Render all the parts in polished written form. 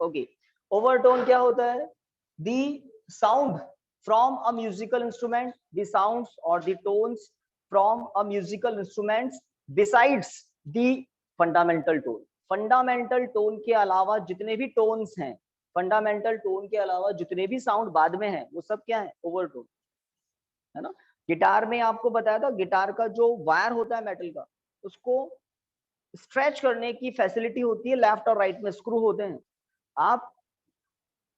Okay, overtone क्या होता है? The sound from a musical instrument, the sounds और the tones from a musical instruments besides the fundamental tone. Fundamental tone के अलावा जितने भी टोन्स हैं, फंडामेंटल टोन के अलावा जितने भी साउंड बाद में हैं, वो सब क्या है? ओवरटोन, है ना। गिटार में आपको बताया था, गिटार का जो वायर होता है मेटल का, उसको स्ट्रेच करने की फैसिलिटी होती है, लेफ्ट और राइट में स्क्रू होते हैं। आप,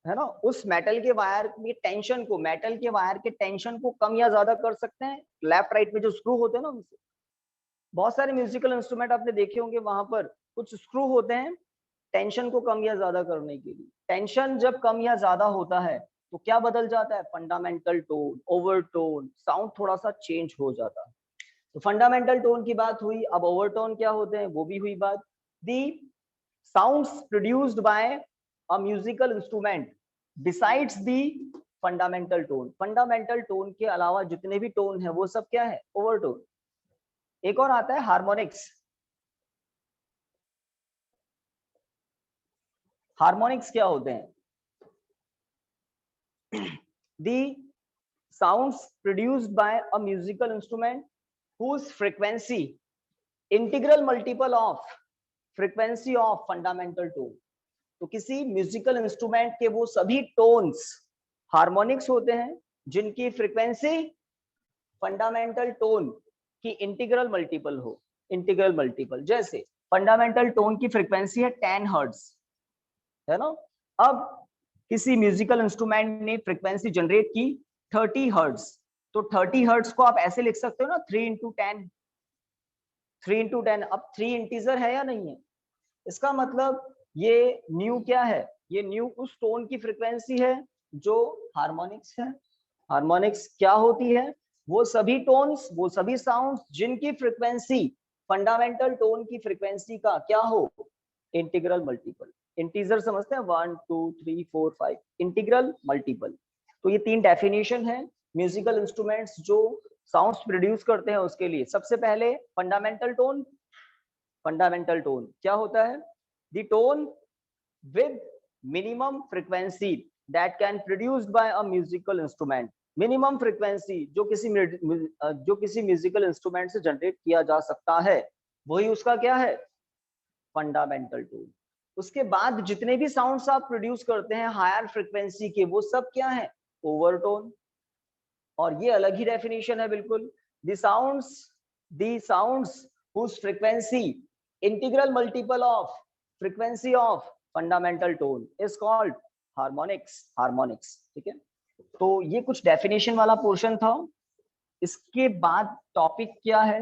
है ना, उस मेटल के वायर की टेंशन को, मेटल के वायर के टेंशन को कम या ज्यादा कर सकते हैं लेफ्ट राइट में जो स्क्रू होते हैं ना उनसे। बहुत सारे म्यूजिकल इंस्ट्रूमेंट आपने देखे होंगे, वहां पर कुछ स्क्रू होते हैं टेंशन को कम या ज्यादा करने के लिए। टेंशन जब कम या ज्यादा होता है तो क्या बदल जाता है? फंडामेंटल टोन, ओवरटोन, साउंड थोड़ा सा चेंज हो जाता है। तो फंडामेंटल टोन की बात हुई, अब ओवरटोन क्या होते हैं वो भी हुई बात। The sounds produced by a musical instrument besides the fundamental tone. Fundamental tone के अलावा जितने भी टोन है वो सब क्या है? ओवरटोन। एक और आता है हार्मोनिक्स। हार्मोनिक्स क्या होते हैं? The sounds produced by a musical instrument whose frequency integral multiple of frequency of fundamental tone। तो किसी म्यूजिकल इंस्ट्रूमेंट के वो सभी टोन्स हार्मोनिक्स होते हैं जिनकी फ्रीक्वेंसी फंडामेंटल टोन की इंटीग्रल मल्टीपल हो। इंटीग्रल मल्टीपल, जैसे फंडामेंटल टोन की फ्रीक्वेंसी है 10 हर्ट्ज, है ना। अब किसी म्यूजिकल इंस्ट्रूमेंट ने फ्रीक्वेंसी जनरेट की 30 हर्ट्ज, तो 30 हर्ट्ज को आप ऐसे लिख सकते हो ना, 3 इंटू 10, 3 इंटू 10। अब 3 इंटीजर है या नहीं है? इसका मतलब ये न्यू क्या है? ये न्यू उस टोन की फ्रीक्वेंसी है जो हार्मोनिक्स है। हार्मोनिक्स क्या होती है? वो सभी टोन्स, वो सभी साउंड्स जिनकी फ्रीक्वेंसी फंडामेंटल टोन की फ्रीक्वेंसी का क्या हो? Integral multiple. इंटीजर समझते हैं, 1 2 3 4 5, इंटीग्रल मल्टीपल। तो ये 3 डेफिनेशन है म्यूजिकल इंस्ट्रूमेंट्स जो साउंड्स प्रोड्यूस करते हैं उसके लिए। सबसे पहले फंडामेंटल टोन। फंडामेंटल टोन क्या होता है? The tone with minimum frequency that can produced by a musical instrument. Minimum frequency जो किसी म्यूजिकल इंस्ट्रूमेंट से जनरेट किया जा सकता है, वही उसका क्या है? Fundamental tone. उसके बाद जितने भी साउंड्स आप प्रोड्यूस करते हैं हायर फ्रीक्वेंसी के, वो सब क्या है? ओवरटोन। और ये अलग ही डेफिनेशन है बिल्कुल। The sounds whose frequency integral multiple of frequency of fundamental tone is called harmonics। Harmonics, ठीक है। तो ये कुछ डेफिनेशन वाला पोर्शन था। इसके बाद टॉपिक क्या है?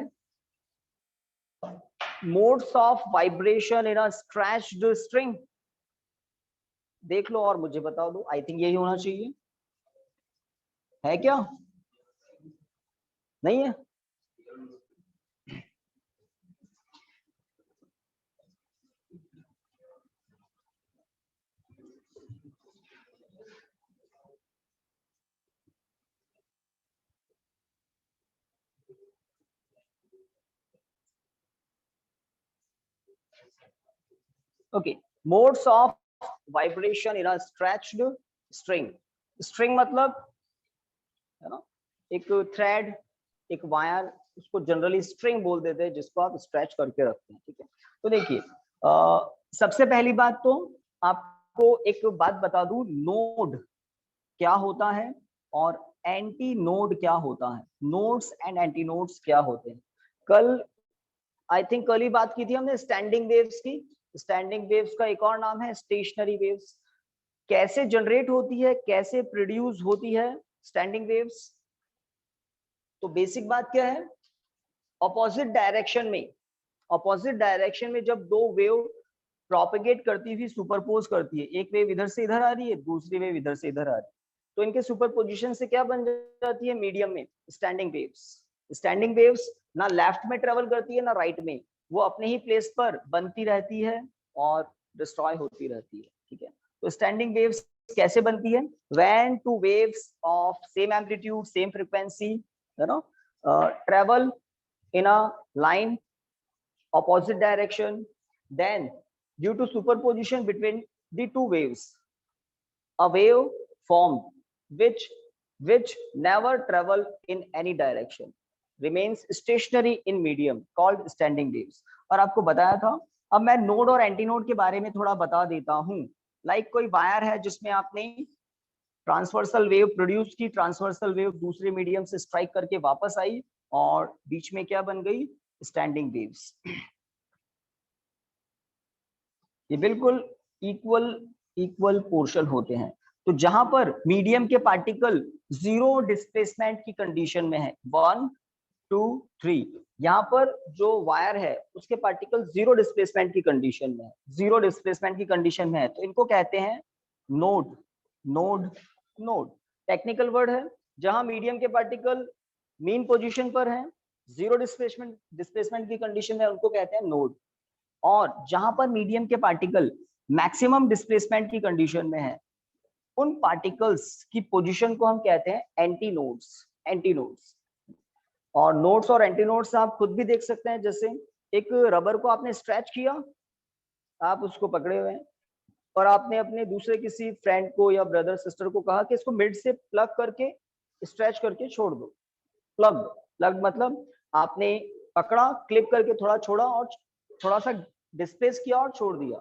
Modes of vibration in a stretched string. देख लो और मुझे बता दो, आई थिंक यही होना चाहिए, है क्या? नहीं है? Okay, modes of vibration in a stretched string. String मतलब, है ना, एक थ्रेड, एक वायर, उसको जनरली स्ट्रिंग बोल देते हैं जिसको आप स्ट्रेच करके रखते हैं, ठीक है। तो देखिए, सबसे पहली बात तो आपको एक बात बता दूं, नोड क्या होता है और एंटी नोड क्या होता है। नोड्स एंड एंटी नोड्स क्या होते हैं? कल, आई थिंक कल ही बात की थी हमने स्टैंडिंग वेव्स की। स्टैंडिंग वेव्स का एक और नाम है स्टेशनरी वेव्स। कैसे जनरेट होती है, कैसे प्रोड्यूस होती है स्टैंडिंग वेव्स? तो बेसिक बात क्या है? ऑपोजिट डायरेक्शन में, ऑपोजिट डायरेक्शन में जब दो वेव प्रोपेगेट करती हुई सुपरपोज करती है, एक वेव इधर से इधर आ रही है, दूसरी वेव इधर से इधर आ रही है, तो इनके सुपरपोजिशन से क्या बन जाती है? मीडियम में स्टैंडिंग वेव्स। स्टैंडिंग वेव्स ना लेफ्ट में ट्रेवल करती है ना राइट में, वो अपने ही प्लेस पर बनती रहती है और डिस्ट्रॉय होती रहती है, ठीक है। तो स्टैंडिंग वेव्स कैसे बनती है? When two waves of same amplitude, same frequency, you know, travel in a line opposite direction, then due to superposition between the two waves. A wave formed which never travel in any direction remains stationary in medium called standing waves. और आपको बताया था. अब मैं node और anti node के बारे में थोड़ा बता देता हूं. लाइक कोई वायर है जिसमें आपने ट्रांसवर्सल वेव प्रोड्यूस की, ट्रांसवर्सल वेव दूसरे मीडियम से स्ट्राइक करके वापस आई और बीच में क्या बन गई? Standing waves. ये बिल्कुल इक्वल पोर्शन होते हैं. तो जहां पर मीडियम के पार्टिकल जीरो डिस्प्लेसमेंट की कंडीशन में है, 1 2 3, यहाँ पर जो वायर है उसके पार्टिकल जीरो डिस्प्लेसमेंट की कंडीशन में है, जीरो डिस्प्लेसमेंट की कंडीशन में है, तो इनको कहते हैं node. Node node technical word है. जहां मीडियम के पार्टिकल मीन पोजीशन पर हैं, जीरो डिस्प्लेसमेंट की कंडीशन में, उनको कहते हैं नोड. और जहां पर मीडियम के पार्टिकल मैक्सिमम डिस्प्लेसमेंट की कंडीशन में है, उन पार्टिकल्स की पोजीशन को हम कहते हैं एंटी नोड्स. Anti nodes. और नोड्स और एंटी नोड्स आप खुद भी देख सकते हैं. जैसे एक रबर को आपने स्ट्रेच किया, आप उसको पकड़े हुए हैं और आपने अपने दूसरे किसी फ्रेंड को या ब्रदर सिस्टर को कहा कि इसको मिड से प्लग करके स्ट्रेच करके छोड़ दो. प्लग प्लग मतलब आपने पकड़ा, क्लिप करके थोड़ा छोड़ा और थोड़ा सा डिस्प्लेस किया और छोड़ दिया.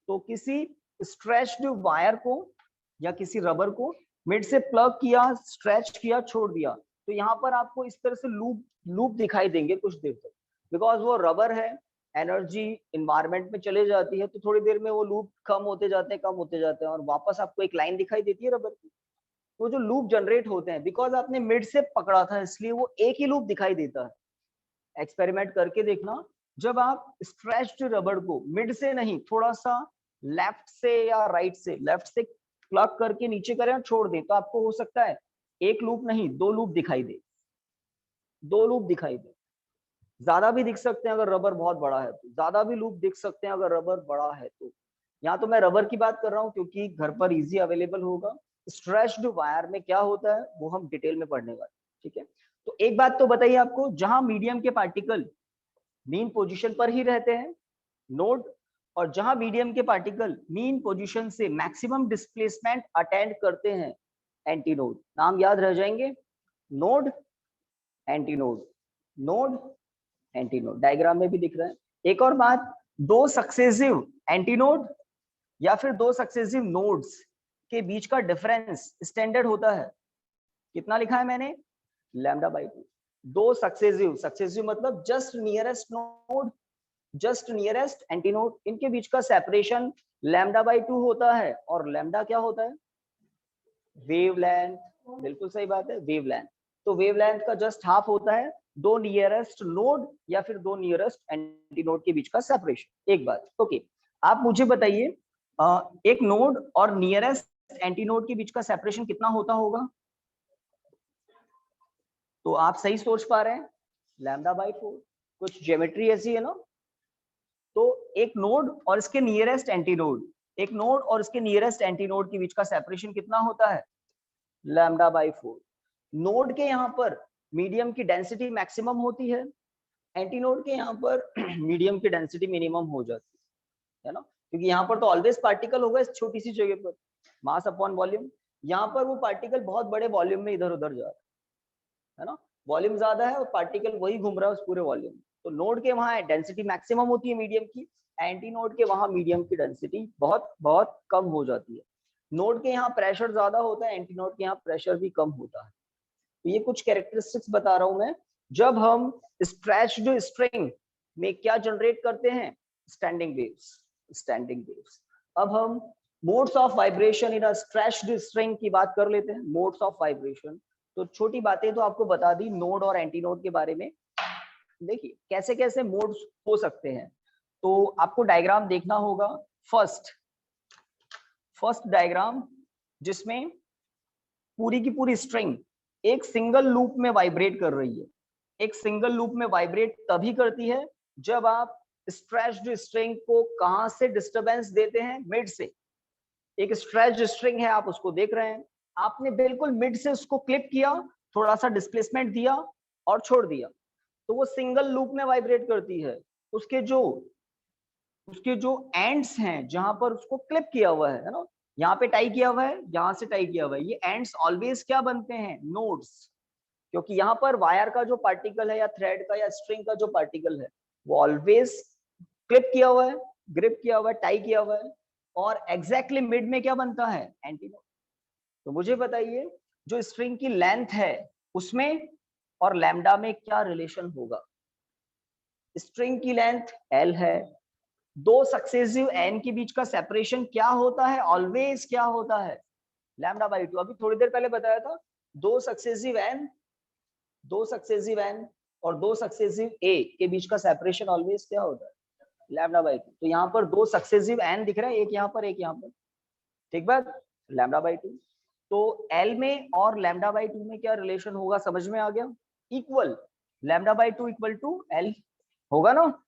तो किसी स्ट्रेच्ड वायर को या किसी रबर को मिड से प्लग किया, स्ट्रेच किया, छोड़ दिया, तो यहाँ पर आपको इस तरह से लूप दिखाई देंगे कुछ देर तक. बिकॉज वो रबर है, एनर्जी इन्वायरमेंट में चले जाती है, तो थोड़ी देर में वो लूप कम होते जाते हैं और वापस आपको एक लाइन दिखाई देती है रबर की. वो जो लूप जनरेट होते हैं, बिकॉज आपने मिड से पकड़ा था इसलिए वो एक ही लूप दिखाई देता है. एक्सपेरिमेंट करके देखना, जब आप स्ट्रेच्ड रबर को मिड से नहीं, थोड़ा सा लेफ्ट से या राइट से, लेफ्ट से प्लग करके नीचे करें और छोड़ दें, तो आपको हो सकता है एक लूप नहीं, दो लूप दिखाई दे. दो लूप दिखाई दे. ज्यादा भी दिख सकते हैं अगर रबर बहुत बड़ा है तो, ज्यादा भी लूप दिख सकते हैं अगर रबर बड़ा है तो. यहाँ तो मैं रबर की बात कर रहा हूँ क्योंकि घर पर इजी अवेलेबल होगा. स्ट्रेच्ड वायर में क्या होता है वो हम डिटेल में पढ़ने वाले. ठीक है. तो एक बात तो बताइए आपको, जहां मीडियम के पार्टिकल मीन पोजीशन पर ही रहते हैं, नोड, और जहां मीडियम के पार्टिकल मीन पोजीशन से मैक्सिमम डिस्प्लेसमेंट अटेंड करते हैं, एंटी नोड. नाम याद रह जाएंगे, node, anti node, node, anti node. Diagram में भी दिख रहा है. एक और बात, दो सक्सेसिव एंटी नोड या फिर दो सक्सेसिव नोड्स के बीच का डिफरेंस स्टैंडर्ड होता है. कितना लिखा है मैंने? λ/2. दो सक्सेसिव मतलब just nearest node, just nearest anti node, इनके बीच का सेपरेशन λ/2 होता है. और लैम्डा क्या होता है? वेवलेंथ. बिल्कुल सही बात है, वेवलेंथ. तो वेवलेंथ का जस्ट हाफ होता है दो नियरेस्ट नोड या फिर दो नियरेस्ट एंटी नोड के बीच का सेपरेशन. एक बात. ओके, आप मुझे बताइए एक नोड और नियरेस्ट एंटी नोड के बीच का सेपरेशन कितना होता होगा? तो आप सही सोच पा रहे हैं, λ/4. कुछ ज्योमेट्री ऐसी है ना. तो एक नोड और इसके नियरेस्ट एंटी नोड, एक नोड और इसके नियरेस्ट एंटी नोड के बीच का सेपरेशन कितना होता है? λ/4. नोड के यहाँ पर मीडियम की डेंसिटी मैक्सिमम होती है, एंटी नोड के यहाँ पर मीडियम की डेंसिटी मिनिमम हो जाती है ना, क्योंकि यहाँ पर तो ऑलवेज पार्टिकल होगा इस छोटी सी जगह पर, मास अपॉन वॉल्यूम. यहाँ पर वो पार्टिकल बहुत बड़े वॉल्यूम में इधर उधर जा रहा है ना, वॉल्यूम ज्यादा है और पार्टिकल वही घूम रहा है उस पूरे वॉल्यूम. तो नोड के वहां डेंसिटी मैक्सिमम होती है मीडियम की, एंटी नोड के वहां मीडियम की डेंसिटी बहुत बहुत कम हो जाती है. नोड के यहाँ प्रेशर ज्यादा होता है, एंटी नोड के यहाँ प्रेशर भी कम होता है. तो ये कुछ कैरेक्टरिस्टिक्स बता रहा हूं मैं. जब हम स्ट्रेच्ड स्ट्रिंग में क्या जनरेट करते हैं? Standing waves. Standing waves. अब हम modes of vibration in a stretched string की बात कर लेते हैं. मोड्स ऑफ वाइब्रेशन, तो छोटी बातें तो आपको बता दी नोड और एंटी नोड के बारे में. देखिए कैसे कैसे मोड्स हो सकते हैं, तो आपको डायग्राम देखना होगा. फर्स्ट डायग्राम जिसमें पूरी की पूरी स्ट्रिंग एक सिंगल लूप में वाइब्रेट कर रही है. एक सिंगल लूप में वाइब्रेट तभी करती है जब आप स्ट्रेच्ड स्ट्रिंग को कहां से डिस्टरबेंस देते हैं? मिड से. एक स्ट्रेच्ड स्ट्रिंग है, आप उसको देख रहे हैं, आपने बिल्कुल मिड से उसको क्लिप किया, थोड़ा सा डिस्प्लेसमेंट दिया और छोड़ दिया, तो वो सिंगल लूप में वाइब्रेट करती है. उसके जो उसके जो एंड्स हैं जहां पर उसको क्लिप किया हुआ है ना, यहाँ पे टाई किया हुआ है, यहाँ से टाई किया हुआ है, ये एंड्स ऑलवेज क्या बनते हैं, नोड्स। क्योंकि यहाँ पर वायर का जो पार्टिकल है या थ्रेड का या स्ट्रिंग का जो पार्टिकल है वो ऑलवेज क्लिप किया हुआ है, ग्रिप किया हुआ है, टाई किया हुआ है, और एग्जैक्टली मिड में क्या बनता है, एंटीनोड। तो मुझे बताइए जो स्ट्रिंग की लेंथ है उसमें और लैम्डा में क्या रिलेशन होगा। स्ट्रिंग की लेंथ L है, दो सक्सेसिव एन के बीच का सेपरेशन क्या होता है, ऑलवेज क्या होता है, लैम्डा बाई 2। अभी थोड़ी देर पहले बताया था, दो सक्सेसिव एन और दो सक्सेसिव ए के बीच का सेपरेशन ऑलवेज क्या होता है, लैम्डा बाई 2। तो यहाँ पर दो सक्सेसिव एन दिख रहा है, एक यहाँ पर एक यहाँ पर, ठीक बात, लैम्डा बाई 2। तो एल में और लैम्डा बाई 2 में क्या रिलेशन होगा, समझ में आ गया, equal, lambda by 2 equal to L होगा ना।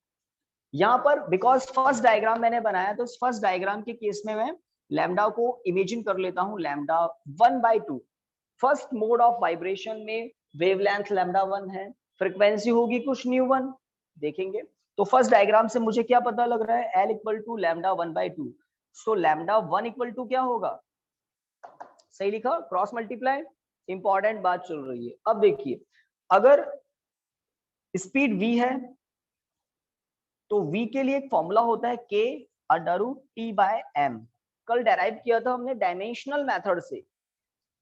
यहाँ पर बिकॉज फर्स्ट डायग्राम मैंने बनाया, तो फर्स्ट डायग्राम के केस में मैं लैम्डा को इमेजिन कर लेता हूँ lambda 1/2। First mode of vibration में वेवलेंथ लैम्डा 1 है, फ्रीक्वेंसी होगी कुछ न्यू 1, देखेंगे। तो फर्स्ट डायग्राम से मुझे क्या पता लग रहा है, L equal to lambda 1/2। So lambda 1 equal to क्या होगा, सही लिखा, क्रॉस मल्टीप्लाई, इंपॉर्टेंट बात चल रही है। अब देखिए, अगर स्पीड v है तो v के लिए एक फॉर्मूला होता है k√T/m। कल डेराइव किया था हमने डायमेंशनल मेथड से।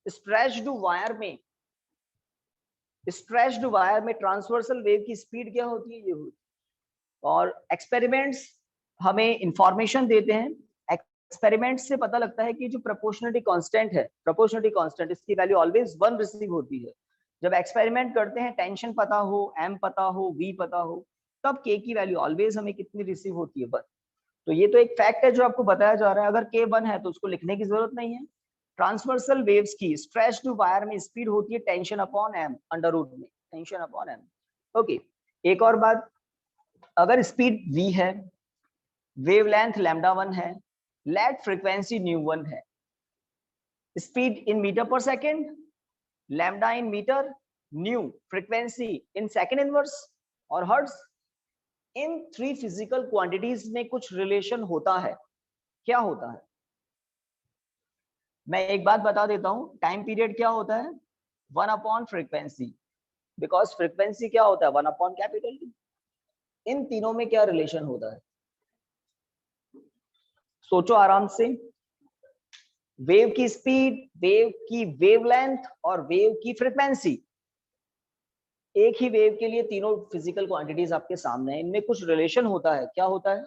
स्ट्रेच्ड वायर में ट्रांसवर्सल वेव की स्पीड क्या होती है, ये होती है। और एक्सपेरिमेंट्स हमें इंफॉर्मेशन देते हैं, एक्सपेरिमेंट से पता लगता है कि जो प्रोपोर्शनलिटी कांस्टेंट है, इसकी वैल्यू ऑलवेज 1 रिसीव होती है। जब एक्सपेरिमेंट करते हैं, टेंशन पता हो, m पता हो, v पता हो, तब k की वैल्यू ऑलवेज हमें कितनी रिसीव होती है, बस। तो ये तो एक फैक्ट है जो आपको बताया जा रहा है। अगर k 1 है तो उसको लिखने की जरूरत नहीं है। ट्रांसवर्सल वेव्स की स्ट्रेच्ड वायर में स्पीड होती है tension upon m, under root में टेंशन अपॉन m। ओके, एक और बात, अगर स्पीड v है, वेवलेंथ लैम्डा 1 है, लेट फ्रीक्वेंसी न्यू 1 है, speed in metre per second, lambda in metre, nu frequency in second inverse और हर्ट्ज, इन 3 फिजिकल क्वांटिटीज में कुछ रिलेशन होता है। क्या होता है, मैं एक बात बता देता हूं, टाइम पीरियड क्या होता है, 1 अपॉन फ्रीक्वेंसी, बिकॉज फ्रीक्वेंसी क्या होता है, 1 अपॉन कैपिटल टी। इन तीनों में क्या रिलेशन होता है, सोचो आराम से। वेव की स्पीड, वेव की वेवलेंथ और वेव की फ्रीक्वेंसी, एक ही वेव के लिए तीनों फिजिकल क्वांटिटीज आपके सामने हैं, इनमें कुछ रिलेशन होता है। क्या होता है,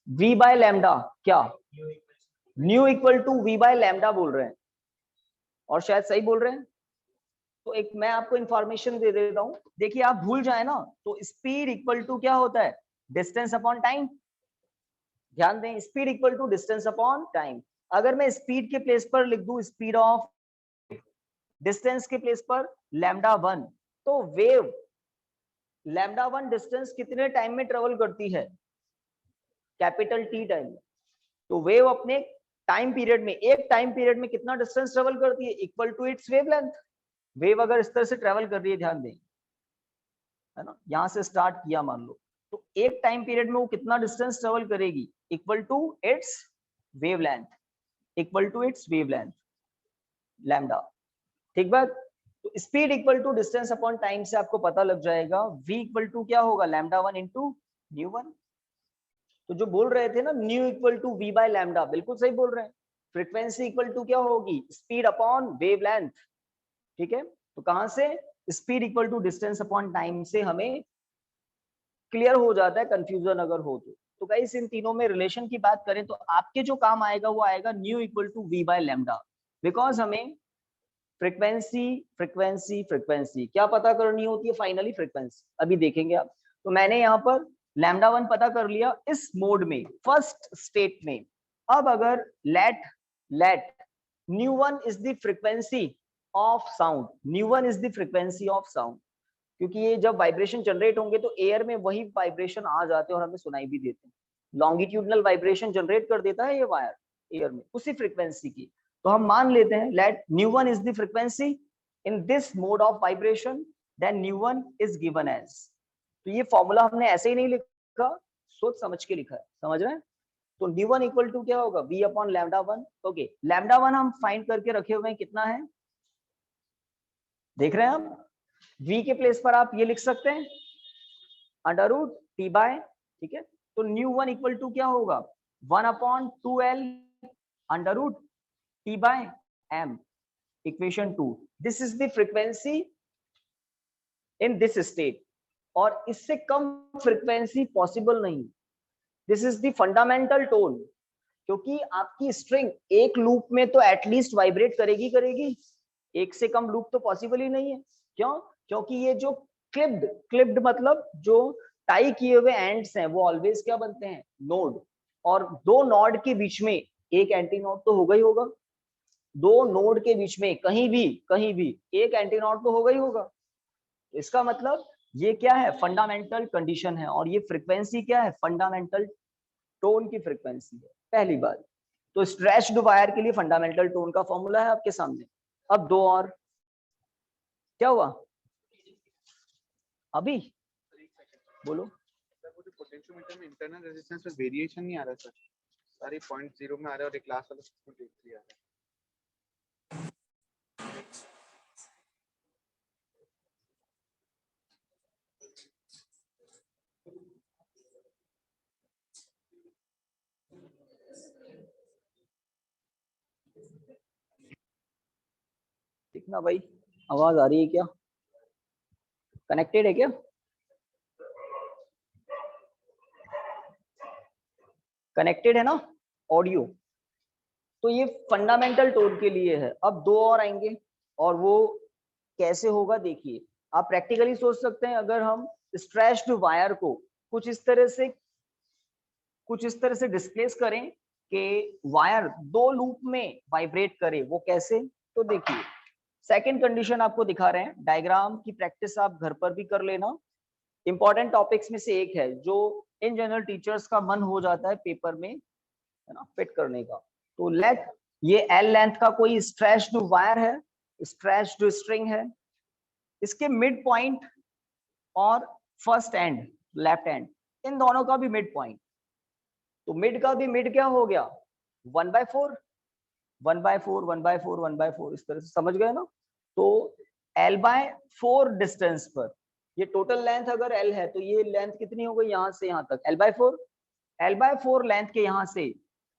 v बाय लैम्डा, क्या nu equal to v by lambda बोल रहे हैं, और शायद सही बोल रहे हैं। तो एक मैं आपको इंफॉर्मेशन दे देता हूं, देखिए आप भूल जाए ना, तो स्पीड इक्वल टू क्या होता है, डिस्टेंस अपॉन टाइम। ध्यान दें, speed equal to distance upon time. अगर मैं स्पीड के प्लेस पर लिख दूं स्पीड ऑफ, डिस्टेंस के प्लेस पर लैम्डा 1, तो वेव लैम्डा 1 डिस्टेंस कितने टाइम में ट्रेवल करती है, कैपिटल टी टाइम में। तो वेव अपने टाइम पीरियड में, एक टाइम पीरियड में कितना डिस्टेंस ट्रेवल करती है, equal to its wavelength. Wave अगर इस तरह से ट्रेवल कर रही है, ध्यान दें, है ना, यहां से स्टार्ट किया मान लो, तो एक टाइम पीरियड में वो कितना डिस्टेंस ट्रेवल करेगी, equal to its wavelength, equal to its wavelength lambda, ठीक बात। तो speed equal to distance upon time से आपको पता लग जाएगा v इक्वल टू क्या होगा, लैम्डा 1 इंटू न्यू 1। तो जो बोल रहे थे ना nu equal to v by lambda, बिल्कुल सही बोल रहे हैं। फ्रीक्वेंसी इक्वल टू क्या होगी, स्पीड अपॉन वेवलेंथ, ठीक है। तो कहां से, speed equal to distance upon time से हमें क्लियर हो जाता है, कंफ्यूजन अगर हो तो गाइस इन तीनों में रिलेशन की बात करें तो आपके जो काम आएगा वो आएगा nu equal to v by lambda, because हमें फ्रीक्वेंसी फ्रीक्वेंसी फ्रीक्वेंसी क्या पता करनी होती है, फाइनली फ्रीक्वेंसी, अभी देखेंगे आप। तो मैंने यहाँ पर लैम्डा 1 पता कर लिया इस मोड में, फर्स्ट स्टेट में। अब अगर let nu 1 is the frequency of sound, nu 1 is the frequency of sound, क्योंकि ये जब वाइब्रेशन जनरेट होंगे तो एयर में वही वाइब्रेशन आ जाते हैं और हमें सुनाई भी देते हैं। लॉन्गिट्यूडनल वाइब्रेशन जनरेट कर देता है ये वायर एयर में, उसी फ्रीक्वेंसी की। तो हम मान लेते हैं let nu 1 is the frequency in this mode of vibration, then nu 1 is given as. तो ये फॉर्मूला हमने ऐसे ही नहीं लिखा, सोच समझ के लिखा है, समझ रहे हैं? तो d1 इक्वल टू क्या होगा, v upon lambda 1। Okay, lambda 1 हम फाइंड करके रखे हुए हैं, कितना है देख रहे हैं आप? v के प्लेस पर आप ये लिख सकते हैं अंडर रूट t बाय, ठीक है। तो न्यू 1 इक्वल टू क्या होगा, 1 upon 2l under root t by m, equation 2। This is the frequency in this state, और इससे कम फ्रीक्वेंसी पॉसिबल नहीं। This is the fundamental tone, क्योंकि आपकी स्ट्रिंग एक लूप में तो एटलीस्ट वाइब्रेट करेगी करेगी, एक से कम लूप तो पॉसिबल ही नहीं है। क्यों? क्योंकि ये जो क्लिप्ड मतलब जो टाई किए हुए एंड्स हैं वो ऑलवेज क्या बनते हैं, नोड, और दो नोड के बीच में एक एंटी नोड तो होगा ही होगा। दो नोड के बीच में कहीं भी एक एंटी नोड तो होगा ही होगा। इसका मतलब ये क्या है, फंडामेंटल कंडीशन है, और ये फ्रीक्वेंसी क्या है, फंडामेंटल टोन की फ्रीक्वेंसी है, पहली बात। तो स्ट्रेच्ड वायर के लिए फंडामेंटल टोन का फॉर्मूला है आपके सामने। अब दो और, क्या हुआ अभी बोलो। पोटेंशियोमीटर में इंटरनल रेजिस्टेंस में वेरिएशन नहीं आ रहा सर, सारी 0.0 में आ रहा है और एक क्लास वाला 6.83 आ रहा है। दिखना भाई, आवाज आ रही है क्या, कनेक्टेड है क्या, कनेक्टेड है ना ऑडियो? तो ये फंडामेंटल टोन के लिए है। अब दो और आएंगे, और वो कैसे होगा देखिए। आप प्रैक्टिकली सोच सकते हैं, अगर हम स्ट्रेच्ड वायर को कुछ इस तरह से डिस्प्लेस करें कि वायर दो लूप में वाइब्रेट करे, वो कैसे? तो देखिए, सेकंड कंडीशन आपको दिखा रहे हैं, डायग्राम की प्रैक्टिस आप घर पर भी कर लेना। इंपॉर्टेंट टॉपिक्स में से एक है जो इन जनरल टीचर्स का मन हो जाता है पेपर में, है ना, फिट करने का। तो लेट ये एल लेंथ का कोई स्ट्रेच्ड वायर है, स्ट्रेच्ड स्ट्रिंग है, इसके मिड पॉइंट और फर्स्ट एंड लेफ्ट एंड, इन दोनों का भी मिड पॉइंट, तो मिड का भी मिड क्या हो गया, 1/4 1/4 1/4 1/4, इस तरह से समझ गए ना? तो l/4 डिस्टेंस पर, ये टोटल लेंथ अगर l है तो ये लेंथ कितनी हो गई, यहां से यहां तक l/4, l/4 लेंथ के यहां से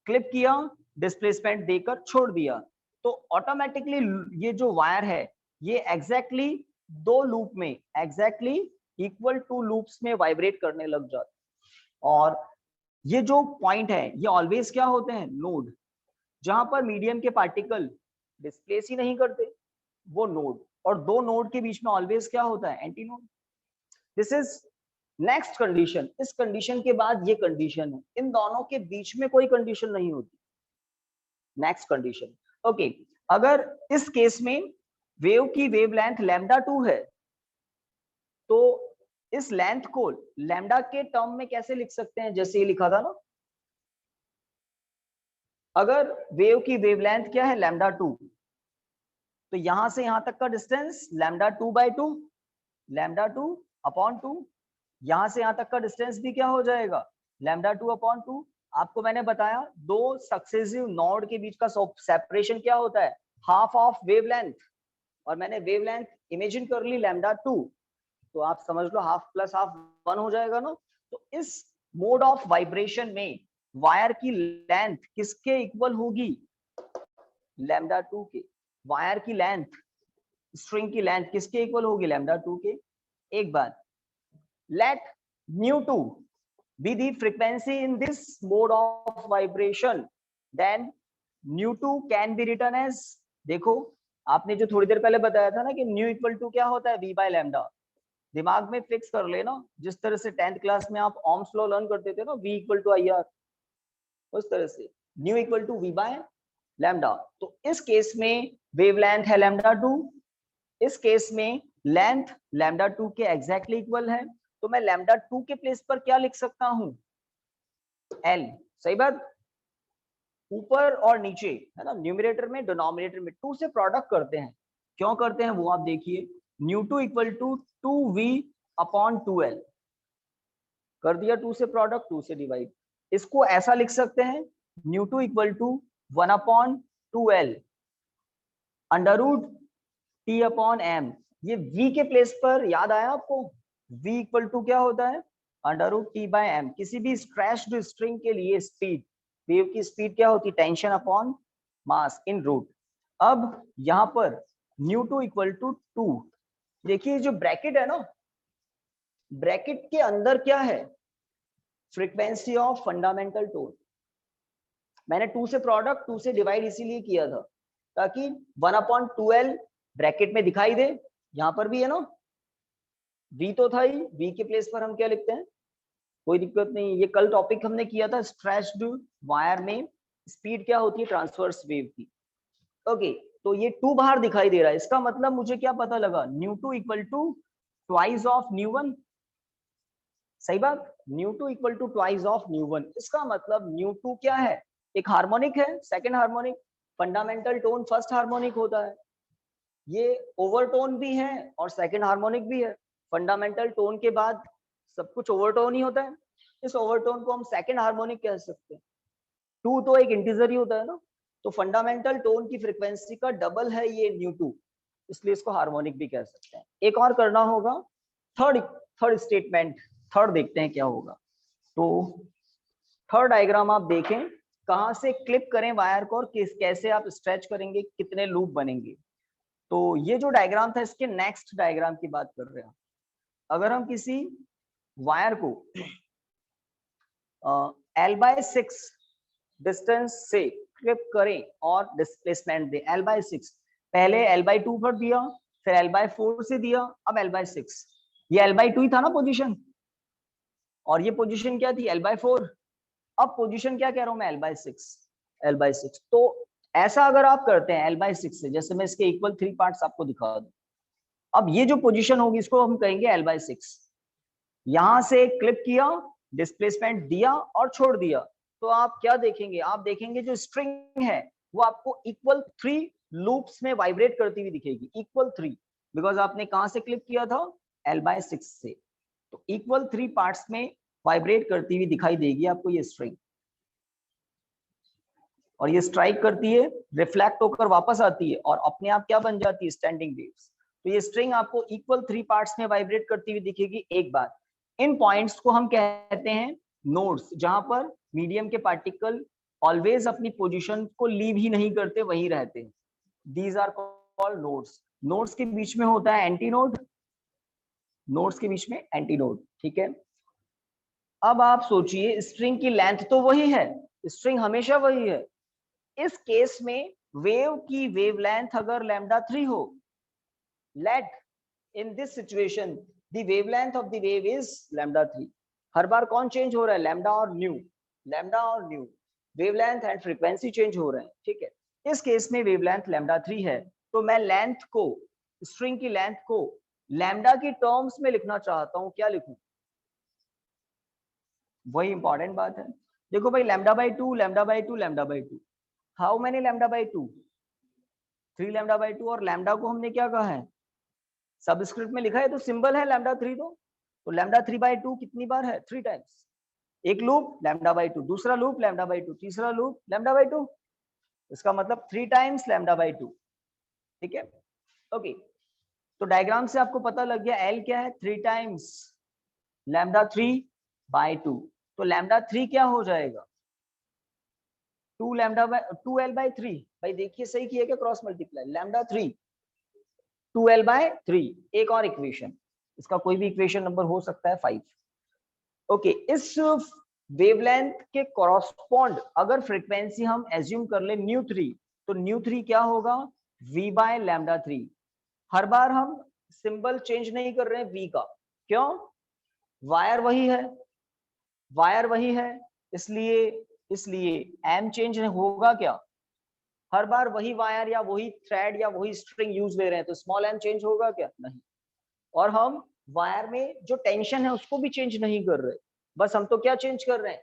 क्लिप किया, डिस्प्लेसमेंट देकर छोड़ दिया, तो ऑटोमेटिकली ये जो वायर है ये एग्जैक्टली दो लूप में, एग्जैक्टली इक्वल टू लूप्स में वाइब्रेट करने लग जाता है। और ये जो पॉइंट है ये ऑलवेज क्या होते हैं, नोड, जहां पर मीडियम के पार्टिकल डिस्प्लेस ही नहीं करते, वो नोड, और दो नोड के बीच में ऑलवेज क्या होता है, anti node. This is next condition. इस कंडीशन के बाद ये कंडीशन है, इन दोनों के बीच में कोई कंडीशन नहीं होती। नेक्स्ट कंडीशन, ओके, अगर इस केस में वेव की वेवलेंथ λ2 है, तो इस लेंथ को लैम्डा के टर्म में कैसे लिख सकते हैं, जैसे ये लिखा था ना, अगर वेव की वेवलेंथ क्या है λ2, तो यहां से यहां तक का डिस्टेंस λ2/2, λ2 अपॉन 2, यहां से यहां तक का डिस्टेंस भी क्या हो जाएगा, λ2 अपॉन 2। आपको मैंने बताया दो सक्सेसिव नोड के बीच का सेपरेशन क्या होता है, हाफ ऑफ वेवलेंथ, और मैंने वेवलेंथ इमेजिन कर ली λ2, तो आप समझ लो हाफ प्लस हाफ 1 हो जाएगा ना। तो इस मोड ऑफ वाइब्रेशन में वायर की लेंथ किसके इक्वल होगी, λ2 के। वायर की लेंथ, स्ट्रिंग की लेंथ किसके इक्वल होगी, λ2 के। एक बात, let nu2 be the frequency in this mode of vibration, then nu2 can be written as, देखो आपने जो थोड़ी देर पहले बताया था ना कि न्यू इक्वल टू क्या होता है, v बाय लैम्डा, दिमाग में फिक्स कर लेना, जिस तरह से 10th क्लास में आप ओम्स लॉ लर्न करते थे ना, v equal to I R, उस तरह से nu equal to v by lambda. तो इस केस में वेवलेंथ है λ2, इस केस में लेंथ λ2 के एग्जैक्टली इक्वल है, तो मैं λ2 के प्लेस पर क्या लिख सकता हूं, l, सही बात। ऊपर और नीचे है ना, न्यूमरेटर में डिनोमिनेटर में 2 से प्रोडक्ट करते हैं, क्यों करते हैं वो आप देखिए, न्यू2 equal to 2v upon 2l, कर दिया 2 से प्रोडक्ट, 2 से डिवाइड। इसको ऐसा लिख सकते हैं न्यू2 equal to 1/2L under root T upon M। ये V के प्लेस पर याद आया आपको, V इक्वल टू क्या होता है, under root T by M। किसी भी स्ट्रेच्ड स्ट्रिंग के लिए स्पीड, वेव की स्पीड क्या होती है, टेंशन अपॉन मास इन रूट। अब यहाँ पर न्यू2 इक्वल टू 2, देखिए जो ब्रैकेट है ना, ब्रैकेट के अंदर क्या है, फ्रीक्वेंसी ऑफ फंडामेंटल टोन। मैंने 2 से प्रोडक्ट 2 से डिवाइड इसीलिए किया था ताकि 1/2L ब्रैकेट में दिखाई दे। यहां पर भी है ना, V तो था ही, V के प्लेस पर हम क्या लिखते हैं, कोई दिक्कत नहीं। ये कल टॉपिक हमने किया था, स्ट्रेच्ड वायर में स्पीड क्या होती है ट्रांसवर्स वेव की। ओके, तो ये 2 बाहर दिखाई दे रहा है, इसका मतलब मुझे क्या पता लगा, न्यू2 इक्वल टू ट्वाइस ऑफ न्यू1। सही बात, न्यू2 इक्वल टू ट्वाइस ऑफ न्यू1। इसका मतलब न्यू2 क्या है, एक हार्मोनिक है, second harmonic. Fundamental tone first harmonic होता है, ये ओवरटोन भी है और सेकंड हार्मोनिक भी है। फंडामेंटल टोन के बाद सब कुछ ओवरटोन ही होता है, इस ओवरटोन को हम सेकंड हार्मोनिक कह सकते हैं। 2 तो एक इंटीजर ही होता है ना, तो फंडामेंटल टोन की फ्रीक्वेंसी का डबल है ये न्यू2, इसलिए इसको हार्मोनिक भी कह सकते हैं। एक और करना होगा, थर्ड स्टेटमेंट, थर्ड देखते हैं क्या होगा। तो थर्ड डायग्राम आप देखें, कहां से क्लिप करें वायर को और कैसे आप स्ट्रेच करेंगे, कितने लूप बनेंगे। तो ये जो डायग्राम था, इसके नेक्स्ट डायग्राम की बात कर रहे हैं। अगर हम किसी वायर को L/6 डिस्टेंस से क्लिप करें और डिस्प्लेसमेंट दे L/6, पहले L/2 पर दिया, फिर L/4 से दिया, अब L/6। ये L/2 ही था ना पोजीशन, और ये पोजीशन क्या थी, L/4। अब पोजीशन क्या कह रहा हूं मैं, L/6। तो ऐसा अगर आप करते हैं L/6 से, जैसे मैं इसके इक्वल 3 पार्ट्स आपको दिखा दूं, अब ये जो पोजीशन होगी इसको हम कहेंगे L/6। यहां से क्लिप किया, डिस्प्लेसमेंट दिया और छोड़ दिया, तो आप क्या देखेंगे, आप देखेंगे जो स्ट्रिंग है वो आपको इक्वल 3 लूप्स में वाइब्रेट करती हुई दिखेगी, इक्वल 3, बिकॉज आपने कहां से क्लिप किया था, L/6 से। तो इक्वल 3 पार्ट्स में वाइब्रेट करती हुई दिखाई देगी आपको ये स्ट्रिंग, और ये स्ट्राइक करती है, रिफ्लेक्ट होकर वापस आती है और अपने आप क्या बन जाती है, स्टैंडिंग वेव्स। तो ये स्ट्रिंग आपको इक्वल 3 पार्ट्स में वाइब्रेट करती हुई दिखेगी एक बार। इन पॉइंट्स को हम कहते हैं नोड्स, जहां पर मीडियम के पार्टिकल ऑलवेज अपनी पोजीशन को लीव ही नहीं करते, वहीं रहते हैं। These are called nodes. Nodes के बीच में होता है एंटी नोड, नोड्स के बीच में एंटी नोड, ठीक है। अब आप सोचिए, स्ट्रिंग की लेंथ तो वही है, स्ट्रिंग हमेशा वही है। इस केस में वेव की वेवलेंथ अगर λ3 हो, let in this situation the wavelength of the wave is λ3। हर बार कौन चेंज हो रहा है, लैम्डा और nu, wavelength and frequency change हो रहे हैं, ठीक है। इस केस में वेवलेंथ λ3 है, तो मैं लेंथ को, स्ट्रिंग की लेंथ को लैम्डा की टर्म्स में लिखना चाहता हूं, क्या लिखूं, वही इंपॉर्टेंट बात है। देखो भाई, λ/2 हाउ मेनी λ/2, 3 λ/2, और लैम्डा को हमने क्या कहा है, सबस्क्रिप्ट में लिखा है, तो सिंबल है λ3। तो λ3/2 कितनी बार है, 3 टाइम्स। एक लूप λ/2, दूसरा लूप λ/2, तीसरा लूप λ/2, इसका मतलब 3 टाइम्स λ/2, ठीक है। ओके, तो डायग्राम से आपको पता लग गया L क्या है, 3 टाइम्स λ3/2। तो λ3 क्या हो जाएगा, 2L/3। भाई देखिए सही किया क्या, क्रॉस मल्टीप्लाई, λ3 2L/3। एक और इक्वेशन, इसका कोई भी इक्वेशन नंबर हो सकता है 5। ओके, इस वेवलेंथ के कॉरस्पॉन्ड अगर फ्रीक्वेंसी हम एज्यूम कर ले न्यू3, तो न्यू3 क्या होगा, V/λ3। हर बार हम सिंबल चेंज नहीं कर रहे हैं V का, क्यों, वायर वही है, इसलिए M चेंज होगा क्या, हर बार वही वायर या वही थ्रेड या वही स्ट्रिंग यूज ले रहे हैं, तो स्मॉल m चेंज होगा क्या, नहीं। और हम वायर में जो टेंशन है उसको भी चेंज नहीं कर रहे, बस हम तो क्या चेंज कर रहे हैं,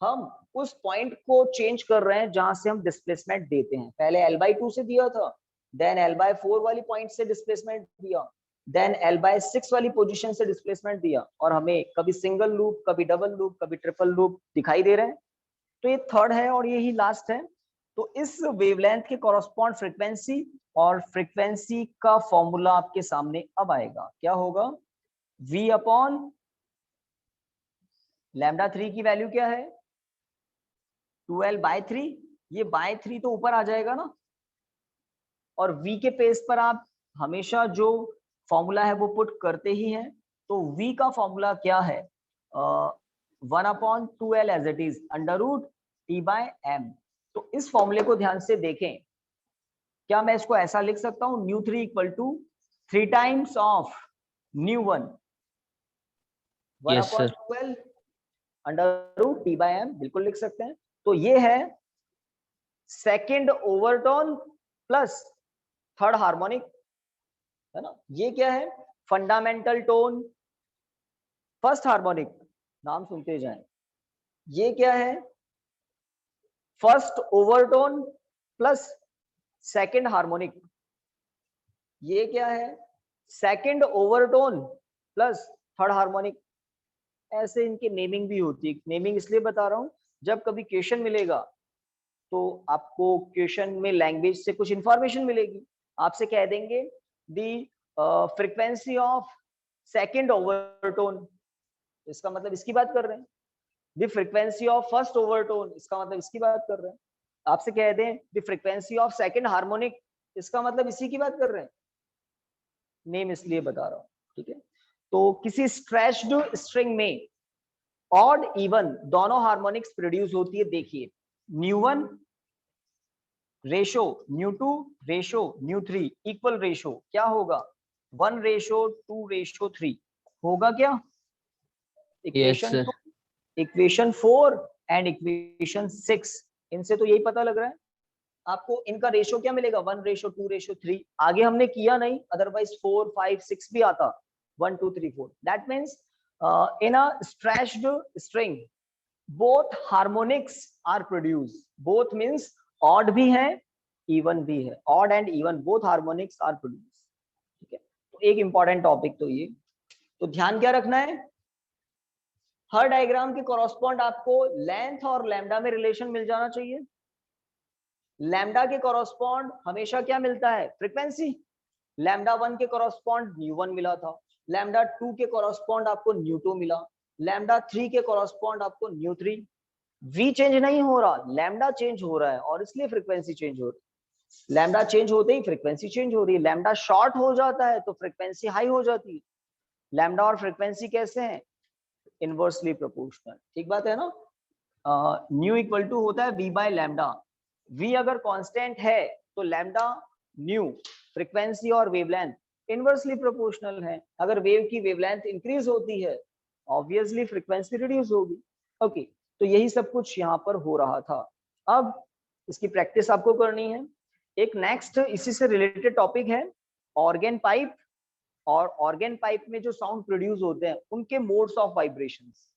हम उस पॉइंट को चेंज कर रहे हैं जहां से हम डिस्प्लेसमेंट देते हैं। पहले L/2 से दिया था, देन L/4 वाली पॉइंट से डिस्प्लेसमेंट दिया, देन L/6 वाली पोजीशन से डिस्प्लेसमेंट दिया और हमें कभी सिंगल लूप, कभी डबल लूप, कभी ट्रिपल लूप दिखाई दे रहे हैं, तो ये थर्ड है और यही लास्ट है। तो इस वेवलेंथ के कॉरस्पॉन्ड फ्रीक्वेंसी और फ्रीक्वेंसी का फॉर्मूला आपके सामने अब आएगा। क्या होगा? V अपॉन λ3 की वैल्यू क्या है? 2L/3। ये बाय 3 तो ऊपर आ जाएगा ना, और V के पेस पर आप हमेशा जो फॉर्मूला है वो पुट करते ही हैं। तो V का फॉर्मूला क्या है? 1/2L as it is √T/m। तो इस फॉर्मूले को ध्यान से देखें। क्या मैं इसको ऐसा लिख सकता हूं? ν3 equal to 3 times of ν1 Yes, sir. 1/2L √T/m, बिल्कुल लिख सकते हैं। तो ये है second overtone plus third harmonic, है ना। ये क्या है? फंडामेंटल टोन, फर्स्ट हार्मोनिक, नाम सुनते जाएं। ये क्या है? First overtone plus second harmonic. ये क्या है? Second overtone plus third harmonic. ऐसे इनकी नेमिंग भी होती है। नेमिंग इसलिए बता रहा हूं, जब कभी क्वेश्चन मिलेगा तो आपको क्वेश्चन में लैंग्वेज से कुछ इंफॉर्मेशन मिलेगी। आपसे कह देंगे the frequency of second overtone, इसका मतलब इसकी बात कर रहे हैं। The frequency of first overtone, इसका मतलब इसकी बात कर रहे हैं। आपसे कह दें the frequency of second harmonic, इसका मतलब इसी की बात कर रहे हैं। नेम इसलिए बता रहा हूं, ठीक है। तो किसी स्ट्रेच्ड स्ट्रिंग में ऑड इवन दोनों हार्मोनिक्स प्रोड्यूस होती है। देखिए ν1 रेशो ν2 रेशो ν3 इक्वल रेशो क्या होगा? 1:2:3 होगा क्या? Yes, equation sir. 2, equation 4 and equation 6, इनसे तो यही पता लग रहा है आपको। इनका रेशो क्या मिलेगा? 1:2:3। आगे हमने किया नहीं, अदरवाइज 4, 5, 6 भी आता। 1, 2, 3, 4। That means in a stretched string both harmonics are produce. Both means odd भी है, इवन भी है। Odd and even both harmonics are produce, ठीक है। तो एक इंपॉर्टेंट टॉपिक तो ये, तो ध्यान क्या रखना है, हर डायग्राम के कॉरस्पॉन्ड आपको लेंथ और लैम्डा में रिलेशन मिल जाना चाहिए। लैम्डा के कॉरस्पॉन्ड हमेशा क्या मिलता है? फ्रीक्वेंसी। λ1 के कॉरस्पॉन्ड ν1 मिला था, λ2 के कॉरस्पॉन्ड आपको ν2 मिला, λ3 के कॉरस्पॉन्ड आपको ν3। v चेंज नहीं हो रहा, लैम्डा चेंज हो रहा है, और इसलिए फ्रीक्वेंसी चेंज हो रही है। लैम्डा चेंज होते ही फ्रीक्वेंसी चेंज हो रही है। लैम्डा शॉर्ट हो जाता है तो फ्रीक्वेंसी हाई हो जाती है। लैम्डा और फ्रीक्वेंसी कैसे हैं? इनवर्सली प्रोपोर्शनल, ठीक बात है ना। न्यू इक्वल टू होता है v/λ। v अगर कांस्टेंट है तो लैम्डा, न्यू, फ्रीक्वेंसी और वेवलेंथ इनवर्सली प्रोपोर्शनल है। अगर वेव की वेवलेंथ इंक्रीज होती है, ऑब्वियसली फ्रीक्वेंसी रिड्यूस होगी। ओके, तो यही सब कुछ यहाँ पर हो रहा था। अब इसकी प्रैक्टिस आपको करनी है। एक नेक्स्ट इसी से रिलेटेड टॉपिक है ऑर्गन पाइप। और ऑर्गन पाइप में जो साउंड प्रोड्यूस होते हैं उनके मोड्स ऑफ वाइब्रेशंस।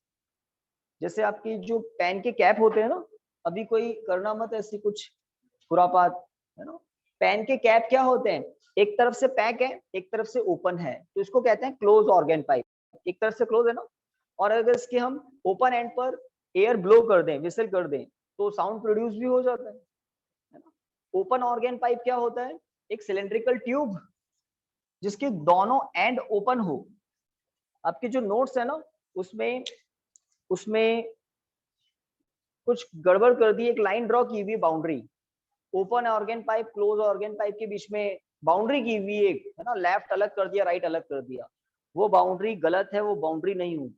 जैसे आपकी जो पेन के कैप होते हैं ना, अभी कोई करना मत ऐसी कुछ खुरापात, है ना। पेन के कैप क्या होते हैं? एक तरफ से पैक है, एक तरफ से ओपन है, तो इसको कहते हैं क्लोज ऑर्गन पाइप। एक तरफ से क्लोज है ना, और अगर इसके हम ओपन एंड पर एयर ब्लो कर दें, विसल कर दें, तो साउंड प्रोड्यूस भी हो जाता है ना। ओपन ऑर्गन पाइप क्या होता है? एक सिलेंड्रिकल ट्यूब जिसके दोनों एंड ओपन हो। आपके जो नोट्स है ना, उसमें कुछ गड़बड़ कर दी, एक लाइन ड्रॉ की हुई boundary, open organ pipe close organ pipe के बीच में बाउंड्री की हुई एक, है ना, लेफ्ट अलग कर दिया, राइट अलग कर दिया। वो बाउंड्री गलत है, वो बाउंड्री नहीं होगी।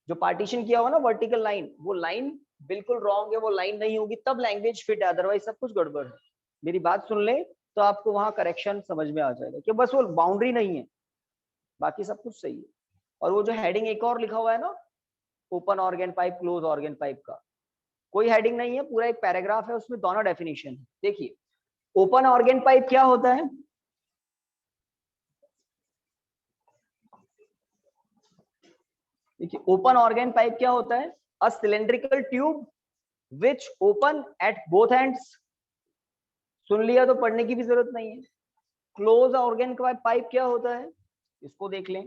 जो पार्टीशन किया हुआ ना वर्टिकल लाइन, वो लाइन बिल्कुल रॉन्ग है, वो लाइन नहीं होगी, तब लैंग्वेज फिट है, अदरवाइज सब कुछ गड़बड़ है। मेरी बात सुन ले तो आपको वहां करेक्शन समझ में आ जाएगा कि बस वो बाउंड्री नहीं है, बाकी सब कुछ सही है। और वो जो हेडिंग एक और लिखा हुआ है ना, open organ pipe close organ pipe का, कोई हेडिंग नहीं है, पूरा एक पैराग्राफ है, उसमें दोनों डेफिनेशन है। देखिए ओपन ऑर्गन पाइप क्या होता है? देखिए ओपन ऑर्गन पाइप क्या होता है? A cylindrical tube which open at both ends. सुन लिया तो पढ़ने की भी जरूरत नहीं है। क्लोज ऑर्गन पाइप क्या होता है, इसको देख लें।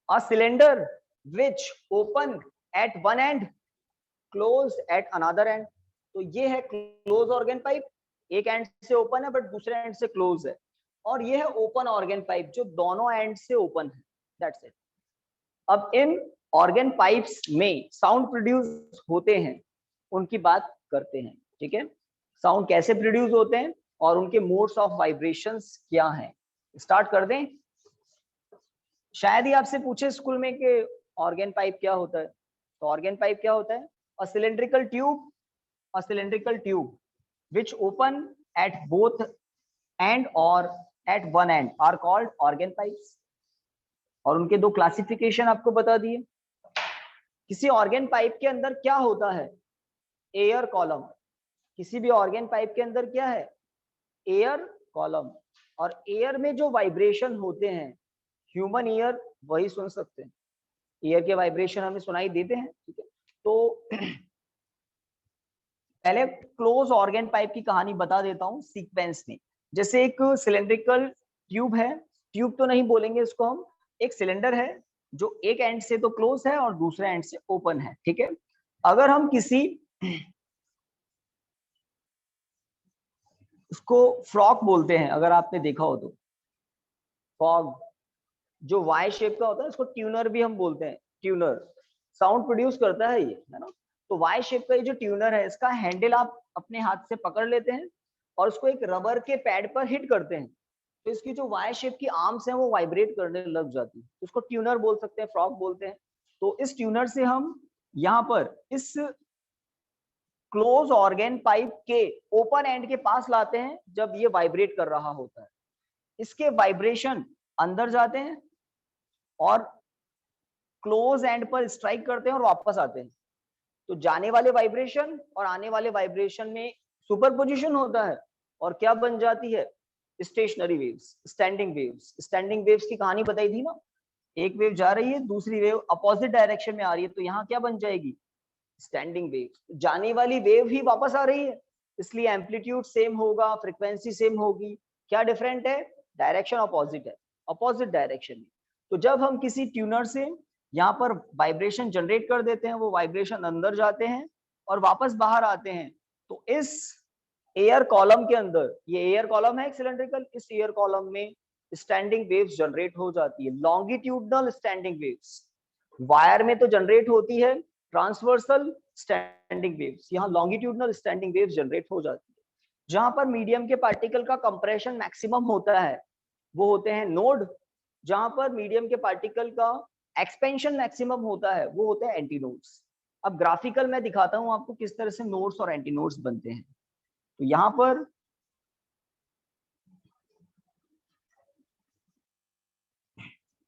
A cylinder which open eight one and close at another and. तो ये है क्लोज ऑर्गन पाइप, एक एंड से ओपन है बट दूसरे एंड से क्लोज है। और ये है ओपन ऑर्गन पाइप जो दोनों एंड से ओपन है। That's it. अब इन ऑर्गन पाइप्स में साउंड प्रोड्यूस होते हैं, उनकी बात करते हैं। ठीक है, साउंड कैसे प्रोड्यूस होते हैं और उनके मोड्स ऑफ वाइब्रेशंस क्या हैं। स्टार्ट कर दें। शायद ही आपसे पूछे स्कूल में कि ऑर्गन पाइप क्या होता है। तो ऑर्गन पाइप क्या होता है? A cylindrical tube which open at both end or at one end are called organ pipes। और उनके दो क्लासिफिकेशन आपको बता दिए। किसी ऑर्गन पाइप के अंदर क्या होता है? Air column. किसी भी ऑर्गन पाइप के अंदर क्या है? Air column. और एयर में जो वाइब्रेशन होते हैं ह्यूमन ईयर वही सुन सकते हैं। एयर के वाइब्रेशन हमें सुनाई देते हैं। ठीक है, तो पहले क्लोज ऑर्गन पाइप की कहानी बता देता हूं सीक्वेंस में। जैसे एक सिलेंड्रिकल ट्यूब है, ट्यूब तो नहीं बोलेंगे इसको हम, एक सिलेंडर है जो एक एंड से तो क्लोज है और दूसरे एंड से ओपन है। ठीक है, अगर हम किसी उसको फ्रॉक बोलते हैं, अगर आपने देखा हो तो फॉग जो वाई शेप का होता है उसको ट्यूनर भी हम बोलते हैं। ट्यूनर साउंड प्रोड्यूस करता है ये, है ना। तो वाई शेप का ये जो ट्यूनर है इसका हैंडल आप अपने हाथ से पकड़ लेते हैं और उसको एक रबर के पैड पर हिट करते हैं, तो इसकी जो वाई शेप की आर्म्स हैं वो वाइब्रेट करने लग जाती है। उसको ट्यूनर बोल सकते हैं, फ्रॉग बोलते हैं। तो इस ट्यूनर से हम यहाँ पर इस क्लोज ऑर्गन पाइप के ओपन एंड के पास लाते हैं जब ये वाइब्रेट कर रहा होता है। इसके वाइब्रेशन अंदर जाते हैं और क्लोज एंड पर स्ट्राइक करते हैं और वापस आते हैं। तो जाने वाले वाइब्रेशन और आने वाले वाइब्रेशन में सुपरपोजिशन होता है और क्या बन जाती है? Stationery waves, standing waves. Standing waves की कहानी बताई थी ना, एक वेव जा रही है, दूसरी वेव अपोजिट डायरेक्शन में आ रही है, तो यहाँ क्या बन जाएगी? Standing wave. जाने वाली वेव ही वापस आ रही है, इसलिए एम्पलीट्यूड सेम होगा, फ्रीक्वेंसी सेम होगी। क्या डिफरेंट है? डायरेक्शन अपोजिट है, अपोजिट डायरेक्शन में। तो जब हम किसी ट्यूनर से यहाँ पर वाइब्रेशन जनरेट कर देते हैं, वो वाइब्रेशन अंदर जाते हैं और वापस बाहर आते हैं। तो इस एयर कॉलम के अंदर, ये एयर कॉलम है एक सिलेंड्रिकल, इस एयर कॉलम में स्टैंडिंग वेव्स जनरेट हो जाती है, लॉन्गिट्यूडनल स्टैंडिंग वेव्स। वायर में तो जनरेट होती है ट्रांसवर्सल स्टैंडिंग वेव्स, यहाँ लॉन्गिट्यूडनल स्टैंडिंग वेव्स जनरेट हो जाती है। जहां पर मीडियम के पार्टिकल का कंप्रेशन मैक्सिमम होता है वो होते हैं नोड, जहां पर मीडियम के पार्टिकल का एक्सपेंशन मैक्सिमम होता है वो होते हैं एंटीनोड्स। अब ग्राफिकल मैं दिखाता हूं आपको किस तरह से नोड्स और एंटीनोड्स बनते हैं। तो यहाँ पर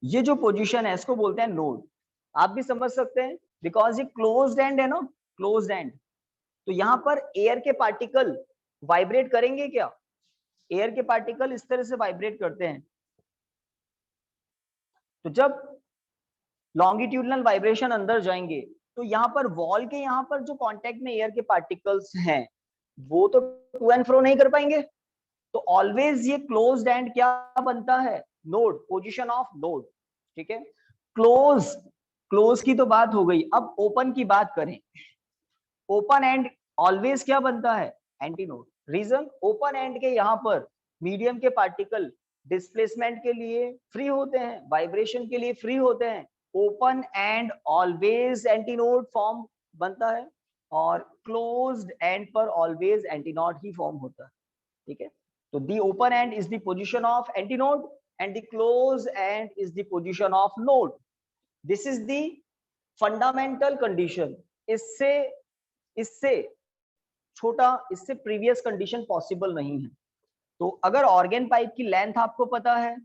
ये जो पोजीशन है इसको बोलते हैं नोड। आप भी समझ सकते हैं बिकॉज ये क्लोज्ड एंड है ना, क्लोज्ड एंड। तो यहाँ पर एयर के पार्टिकल वाइब्रेट करेंगे क्या? एयर के पार्टिकल इस तरह से वाइब्रेट करते हैं। तो जब लॉन्गिट्यूडनल वाइब्रेशन अंदर जाएंगे तो यहाँ पर वॉल के यहाँ पर जो कांटेक्ट में एयर के पार्टिकल्स हैं वो तो टू एंड फ्रो नहीं कर पाएंगे। तो ऑलवेज ये क्लोज्ड एंड क्या बनता है? Node, position of node. ठीक है, क्लोज की तो बात हो गई। अब ओपन की बात करें, ओपन एंड ऑलवेज क्या बनता है? एंटीनोड। रीजन, ओपन एंड के यहाँ पर मीडियम के पार्टिकल डिस्प्लेसमेंट के लिए फ्री होते हैं, वाइब्रेशन के लिए फ्री होते हैं। Open and always antinode form बनता है और क्लोज्ड एंड पर ऑलवेज एंटीनोड ही फॉर्म होता है। ठीक है, तो दी open and is the position of antinode and the close and is the position of node. This is the fundamental condition. इससे छोटा, इससे प्रीवियस कंडीशन पॉसिबल नहीं है। तो अगर ऑर्गन पाइप की लेंथ आपको पता है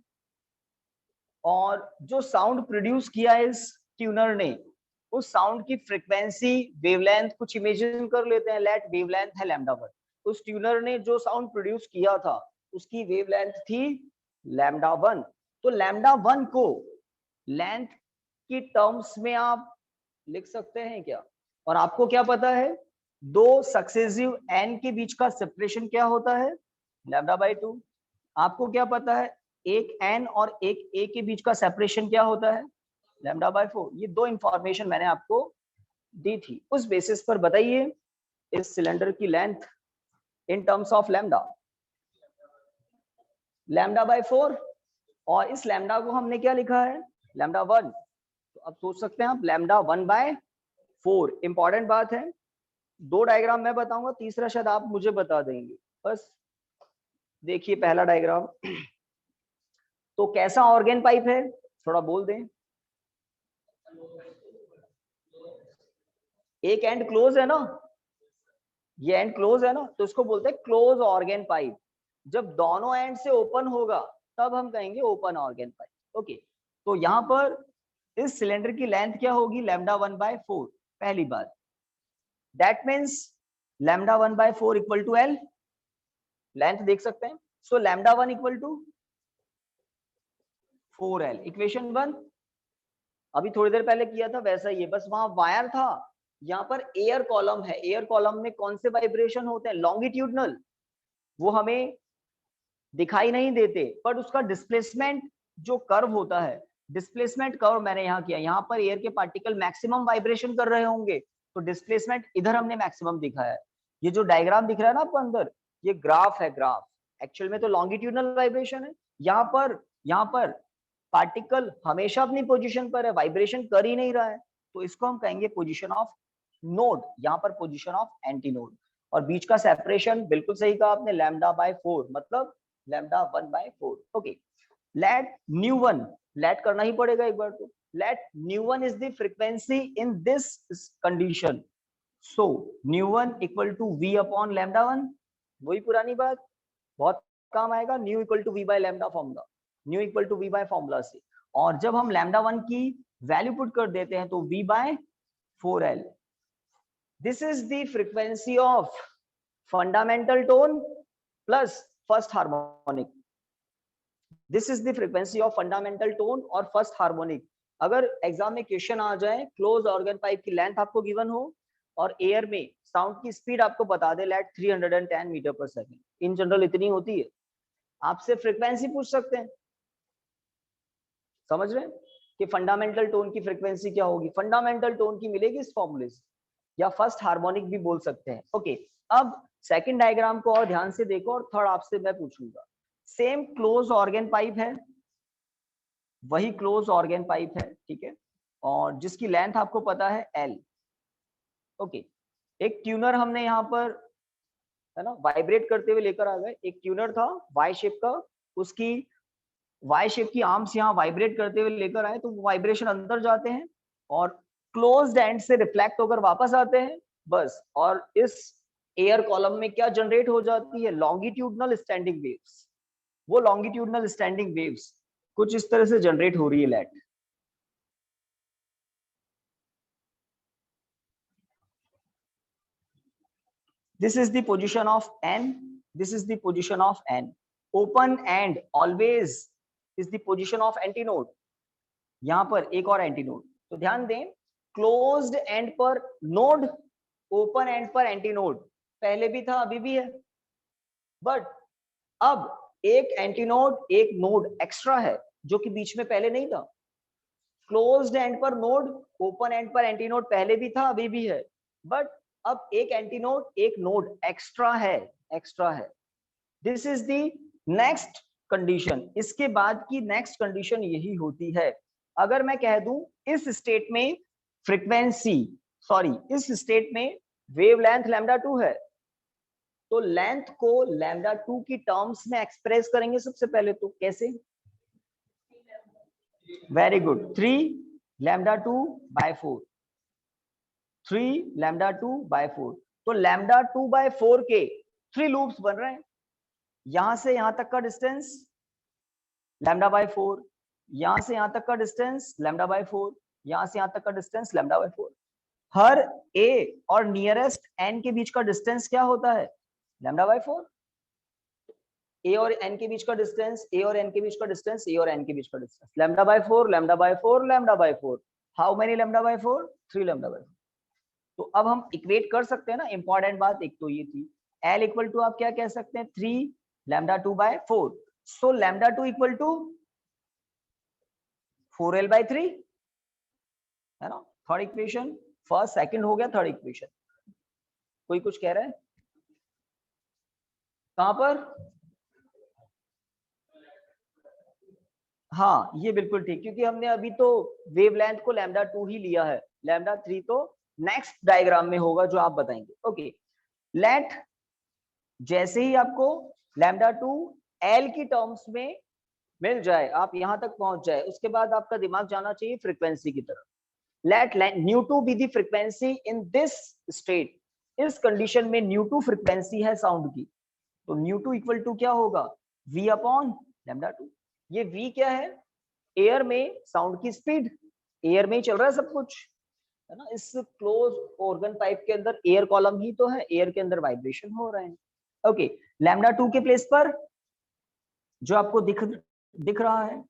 और जो साउंड प्रोड्यूस किया है इस ट्यूनर ने, उस साउंड की फ्रीक्वेंसी, वेवलेंथ कुछ इमेजिन कर लेते हैं, लेट वेवलेंथ है λ1। उस ट्यूनर ने जो साउंड प्रोड्यूस किया था उसकी वेवलेंथ थी λ1। तो λ1 को लेंथ की टर्म्स में आप लिख सकते हैं क्या? और आपको क्या पता है दो सक्सेसिव n के बीच का सेपरेशन क्या होता है, λ/2। आपको क्या पता है, एक n और एक a के बीच का सेपरेशन क्या होता है, λ/4। ये दो इंफॉर्मेशन मैंने आपको दी थी, उस बेसिस पर बताइए इस सिलेंडर की length in terms of lambda, λ/4। और इस लैम्डा को हमने क्या लिखा है, λ1। तो अब सोच सकते हैं आप λ1/4। इंपॉर्टेंट बात है, दो डायग्राम मैं बताऊंगा, तीसरा शायद आप मुझे बता देंगे। बस देखिए पहला डायग्राम, तो कैसा ऑर्गेन पाइप है, थोड़ा बोल दें। एक एंड क्लोज है ना, ये एंड क्लोज है ना, तो इसको बोलते हैं क्लोज ऑर्गेन पाइप। जब दोनों एंड से ओपन होगा तब हम कहेंगे ओपन ऑर्गेन पाइप। ओके, तो यहाँ पर इस सिलेंडर की लेंथ क्या होगी, λ1/4। पहली बात, that means λ1/4 equal to L, length देख सकते हैं। So λ1 equal to 4L, equation 1। अभी थोड़ी देर पहले किया था वैसा ही है, बस वहां वायर था, यहाँ पर एयर कॉलम है। एयर कॉलम में कौन से वाइब्रेशन होते हैं, लॉन्गिट्यूडनल, वो हमें दिखाई नहीं देते, पर उसका डिस्प्लेसमेंट जो कर्व होता है, डिस्प्लेसमेंट कर्व मैंने यहाँ किया। यहाँ पर एयर के पार्टिकल मैक्सिमम वाइब्रेशन कर रहे होंगे, तो डिस्प्लेसमेंट इधर हमने मैक्सिमम दिखाया है। ये जो डायग्राम दिख रहा है ना आपको अंदर, ये ग्राफ है, ग्राफ एक्चुअल में तो लॉन्गिट्यूडनल वाइब्रेशन है। यहाँ पर पार्टिकल हमेशा अपनी पोजीशन पर है, वाइब्रेशन कर ही नहीं रहा है, तो इसको हम कहेंगे पोजीशन ऑफ नोड, यहाँ पर पोजीशन ऑफ एंटी नोड। और बीच का सेपरेशन बिल्कुल सही कहा आपने, λ/4, मतलब λ1/4। ओके, लेट ν1, लेट करना ही पड़ेगा एक बार, तो let ν1 is the frequency in this condition. So ν1 equal to v upon λ1। वही पुरानी बात, बहुत काम आएगा, ν equal to v/λ formula, ν equal to v by formula से। और जब हम λ1 की वैल्यू पुट कर देते हैं तो v/4L। This is the frequency of fundamental tone plus first harmonic. This is the frequency of fundamental tone और फर्स्ट हार्मोनिक। अगर एग्जाम में क्वेश्चन आ जाए, क्लोज ऑर्गन पाइप की लेंथ आपको गिवन हो और एयर में साउंड की स्पीड आपको बता दे लेट 310 मीटर पर सेकंड, इन जनरल इतनी होती है, आपसे फ्रीक्वेंसी पूछ सकते हैं। समझ रहे हैं कि फंडामेंटल टोन की फ्रीक्वेंसी क्या होगी, फंडामेंटल टोन की मिलेगी इस फॉर्मूले से, या फर्स्ट हार्मोनिक भी बोल सकते हैं। ओके, अब सेकंड डायग्राम को और ध्यान से देखो, और थर्ड आपसे मैं पूछूंगा। सेम क्लोज ऑर्गन पाइप है, वही क्लोज ऑर्गन पाइप है, ठीक है, और जिसकी लेंथ आपको पता है L। ओके, एक ट्यूनर हमने यहाँ पर, है ना, वाइब्रेट करते हुए लेकर आ गए। एक ट्यूनर था वाई शेप का, उसकी वाई शेप की आर्म्स यहाँ वाइब्रेट करते हुए लेकर आए, तो वाइब्रेशन अंदर जाते हैं और क्लोज्ड एंड से रिफ्लेक्ट होकर वापस आते हैं, बस। और इस एयर कॉलम में क्या जनरेट हो जाती है, लॉन्गिट्यूडनल स्टैंडिंग वेव्स। वो लॉन्गिट्यूडनल स्टैंडिंग वेव्स कुछ इस तरह से जनरेट हो रही है, late. This is the position of N, this is the position of N. Open end always is the position of antinode। यहाँ पर एक और एंटीनोड, तो ध्यान दें, क्लोज्ड एंड पर नोड, ओपन एंड पर एंटीनोड, पहले भी था अभी भी है, बट अब एक एंटीनोड एक नोड एक्स्ट्रा है जो कि बीच में पहले नहीं था। क्लोज्ड एंड पर नोड, ओपन एंड पर एंटीनोड पहले भी था अभी भी है, बट अब एक एंटीनोड एक नोड एक्स्ट्रा है, एक्स्ट्रा है। This is the next condition. इसके बाद की नेक्स्ट कंडीशन यही होती है। अगर मैं कह दूं इस स्टेट में फ्रीक्वेंसी, सॉरी इस स्टेट में वेवलेंथ λ2 है, तो लेंथ को λ2 की टर्म्स में एक्सप्रेस करेंगे सबसे पहले। तो कैसे, वेरी गुड, 3λ2/4, 3λ2/4। तो λ2/4 के 3 लूप्स बन रहे हैं। यहां से यहां तक का डिस्टेंस λ/4, यहां से यहां तक का डिस्टेंस λ/4, यहां से यहां तक का डिस्टेंस λ/4। हर a और नियरेस्ट n के बीच का डिस्टेंस क्या होता है, λ/4। a और n के बीच का डिस्टेंस, a और n के बीच का डिस्टेंस, a और n के बीच का डिस्टेंस, λ/4, λ/4, λ/4। How many λ/4, 3 λ/4। तो अब हम इक्वेट कर सकते हैं ना, इंपॉर्टेंट बात एक तो ये थी। L इक्वल टू आप क्या कह सकते हैं, 3 λ2/4। सो λ2 इक्वल टू 4L/3 है ना। थर्ड इक्वेशन, फर्स्ट सेकंड हो गया, थर्ड इक्वेशन। कोई कुछ कह रहा है कहां पर? हाँ ये बिल्कुल ठीक, क्योंकि हमने अभी तो वेवलेंथ को λ2 ही लिया है, λ3 तो नेक्स्ट डायग्राम में होगा जो आप बताएंगे। ओके, लेट जैसे ही आपको λ2 L की टर्म्स में मिल जाए, आप यहां तक पहुंच जाए, उसके बाद आपका दिमाग जाना चाहिए फ्रीक्वेंसी की तरफ। Let ν2 be the frequency in this state. इस कंडीशन में ν2 फ्रीक्वेंसी है साउंड की, तो ν2 इक्वल टू क्या होगा, v/λ2। ये v क्या है, एयर में साउंड की स्पीड, एयर में ही चल रहा है सब कुछ है ना। इस क्लोज ऑर्गन पाइप के अंदर एयर कॉलम ही तो है, एयर के अंदर वाइब्रेशन हो रहे हैं। ओके, λ2 के प्लेस पर जो आपको दिख रहा है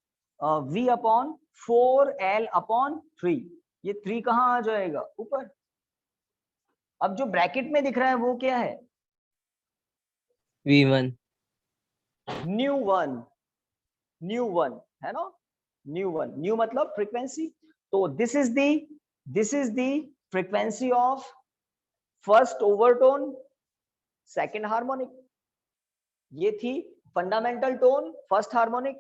v/4L/3, ये 3 कहां आ जाएगा, ऊपर। अब जो ब्रैकेट में दिख रहा है वो क्या है, V1 ν1 है ना, ν1, न्यू मतलब फ्रीक्वेंसी। तो this is the frequency of first overtone, second harmonic. ये थी fundamental tone, first harmonic.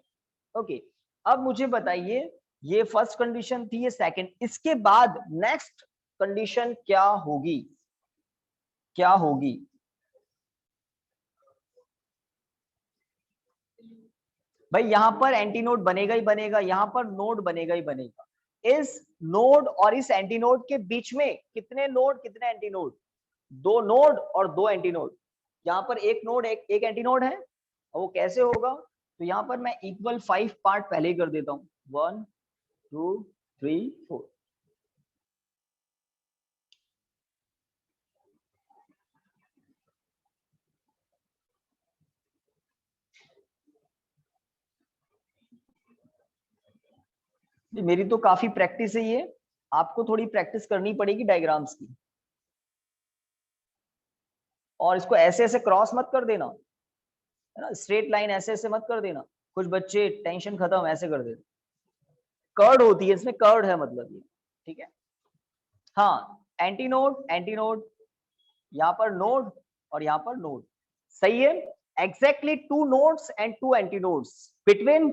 Okay, अब मुझे बताइए, ये फर्स्ट कंडीशन थी, ये सेकंड, इसके बाद नेक्स्ट कंडीशन क्या होगी, क्या होगी? भाई यहां पर एंटी नोड बनेगा ही बनेगा, यहां पर नोड बनेगा ही बनेगा। इस नोड और इस एंटी नोड के बीच में कितने नोड, कितने एंटी नोड, 2 नोड और 2 एंटी नोड। यहाँ पर एक नोड एक एंटी नोड है, और वो कैसे होगा, तो यहाँ पर मैं इक्वल 5 पार्ट पहले ही कर देता हूँ, 1 2 3 4। मेरी तो काफी प्रैक्टिस है ये, आपको थोड़ी प्रैक्टिस करनी पड़ेगी डायग्राम्स की, और इसको ऐसे ऐसे क्रॉस मत कर देना है ना, स्ट्रेट लाइन ऐसे ऐसे मत कर देना। कुछ बच्चे टेंशन खत्म ऐसे कर देते, कर्ड होती है इसमें, कर्ड है मतलब ये, ठीक है। हाँ, एंटी नोड, यहाँ पर नोड और यहाँ पर नोड, सही है। Exactly 2 nodes and 2 anti nodes between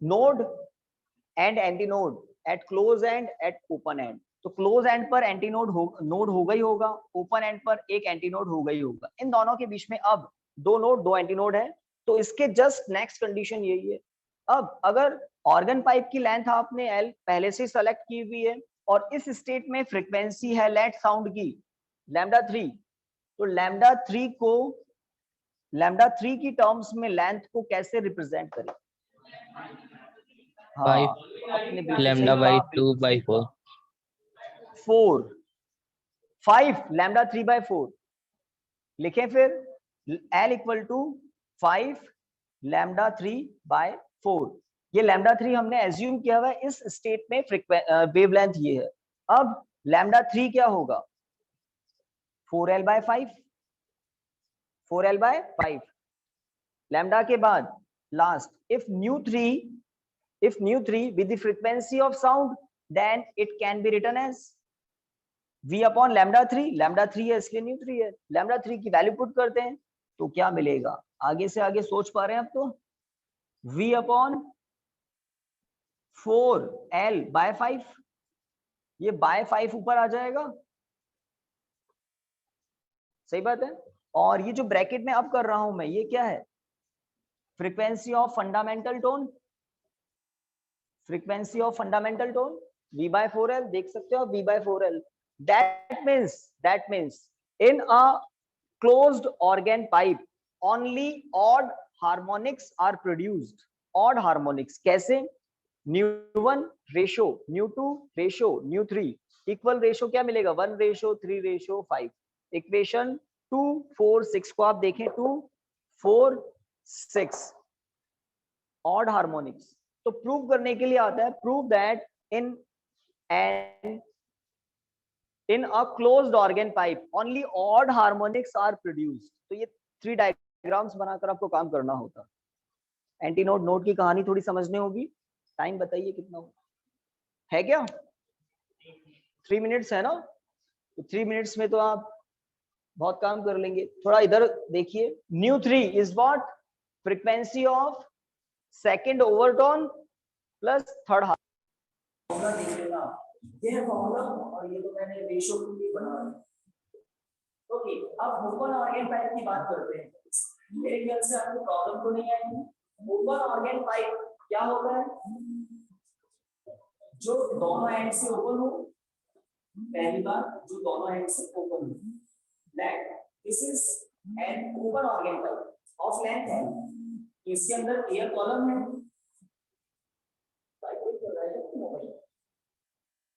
node and anti node eight close and eight open and. तो क्लोज एंड पर एंटी नोड होगा ही होगा, ओपन एंड पर एक एंटी नोड होगा ही होगा। इन दोनों के बीच में अब 2 नोड 2 एंटी नोड है, तो इसके जस्ट नेक्स्ट कंडीशन यही है। अब अगर ऑर्गन पाइप की लेंथ आपने L पहले से सेलेक्ट की हुई है, और इस स्टेट में फ्रीक्वेंसी है लेट साउंड की λ3, तो λ3 की टर्म्स में लेंथ को कैसे रिप्रेजेंट करें? हाँ, 5 आपने बिल्कुल सही λ/2/4 कहा, 4 5 λ3/4 लिखें फिर, L इक्वल टू 5 λ3/4। ये λ3 हमने एज्यूम किया हुआ है, इस स्टेट में वेवलेंथ ये है। अब λ3 क्या होगा, 4L/5, 4L/5। लैम्डा के बाद last, if ν3 with the frequency of sound, then it can be written as v/λ3। λ3 है इसलिए ν3 है, λ3 की वैल्यू पुट करते हैं तो क्या मिलेगा, आगे से आगे सोच पा रहे हैं अब तो, v/4L/5, ये बाय 5 ऊपर आ जाएगा, सही बात है। और ये जो ब्रैकेट में अब कर रहा हूं मैं, ये क्या है, frequency of fundamental tone, frequency of fundamental tone v/4L, देख सकते हो v/4L। that means in a closed organ pipe only odd harmonics are produced। odd harmonics कैसे, ν1 रेशो ν2 रेशो ν3 इक्वल रेशो क्या मिलेगा, 1:3:5। इक्वेशन 2 4 6 को आप देखें, 2 4 6 ऑड हार्मोनिक्स। तो प्रूव करने के लिए आता है, prove that in in a closed organ pipe only odd harmonics are produced. तो ये 3 डायग्राम्स बनाकर आपको काम करना होता। एंटी नोड नोड की कहानी थोड़ी समझने होगी। टाइम बताइए कितना हो है क्या? 3 मिनट्स है ना? तो 3 मिनट्स में तो आप बहुत काम कर लेंगे। थोड़ा इधर देखिए। New 3 is what? Frequency of second overtone plus third formula देख लेना। ये है फॉर्मूला और ये तो मैंने रेशियो के लिए बना दिया। ओके, अब ओपन ऑर्गन पाइप की बात करते हैं। मेरे ख्याल से आपको प्रॉब्लम तो नहीं आएगी। ओपन ऑर्गन पाइप क्या होता है? जो दोनों एंड से ओपन हो। पहली बात, जो दोनों एंड से ओपन हो। That this is an open organ pipe of length है। इसके अंदर एयर कॉलम है।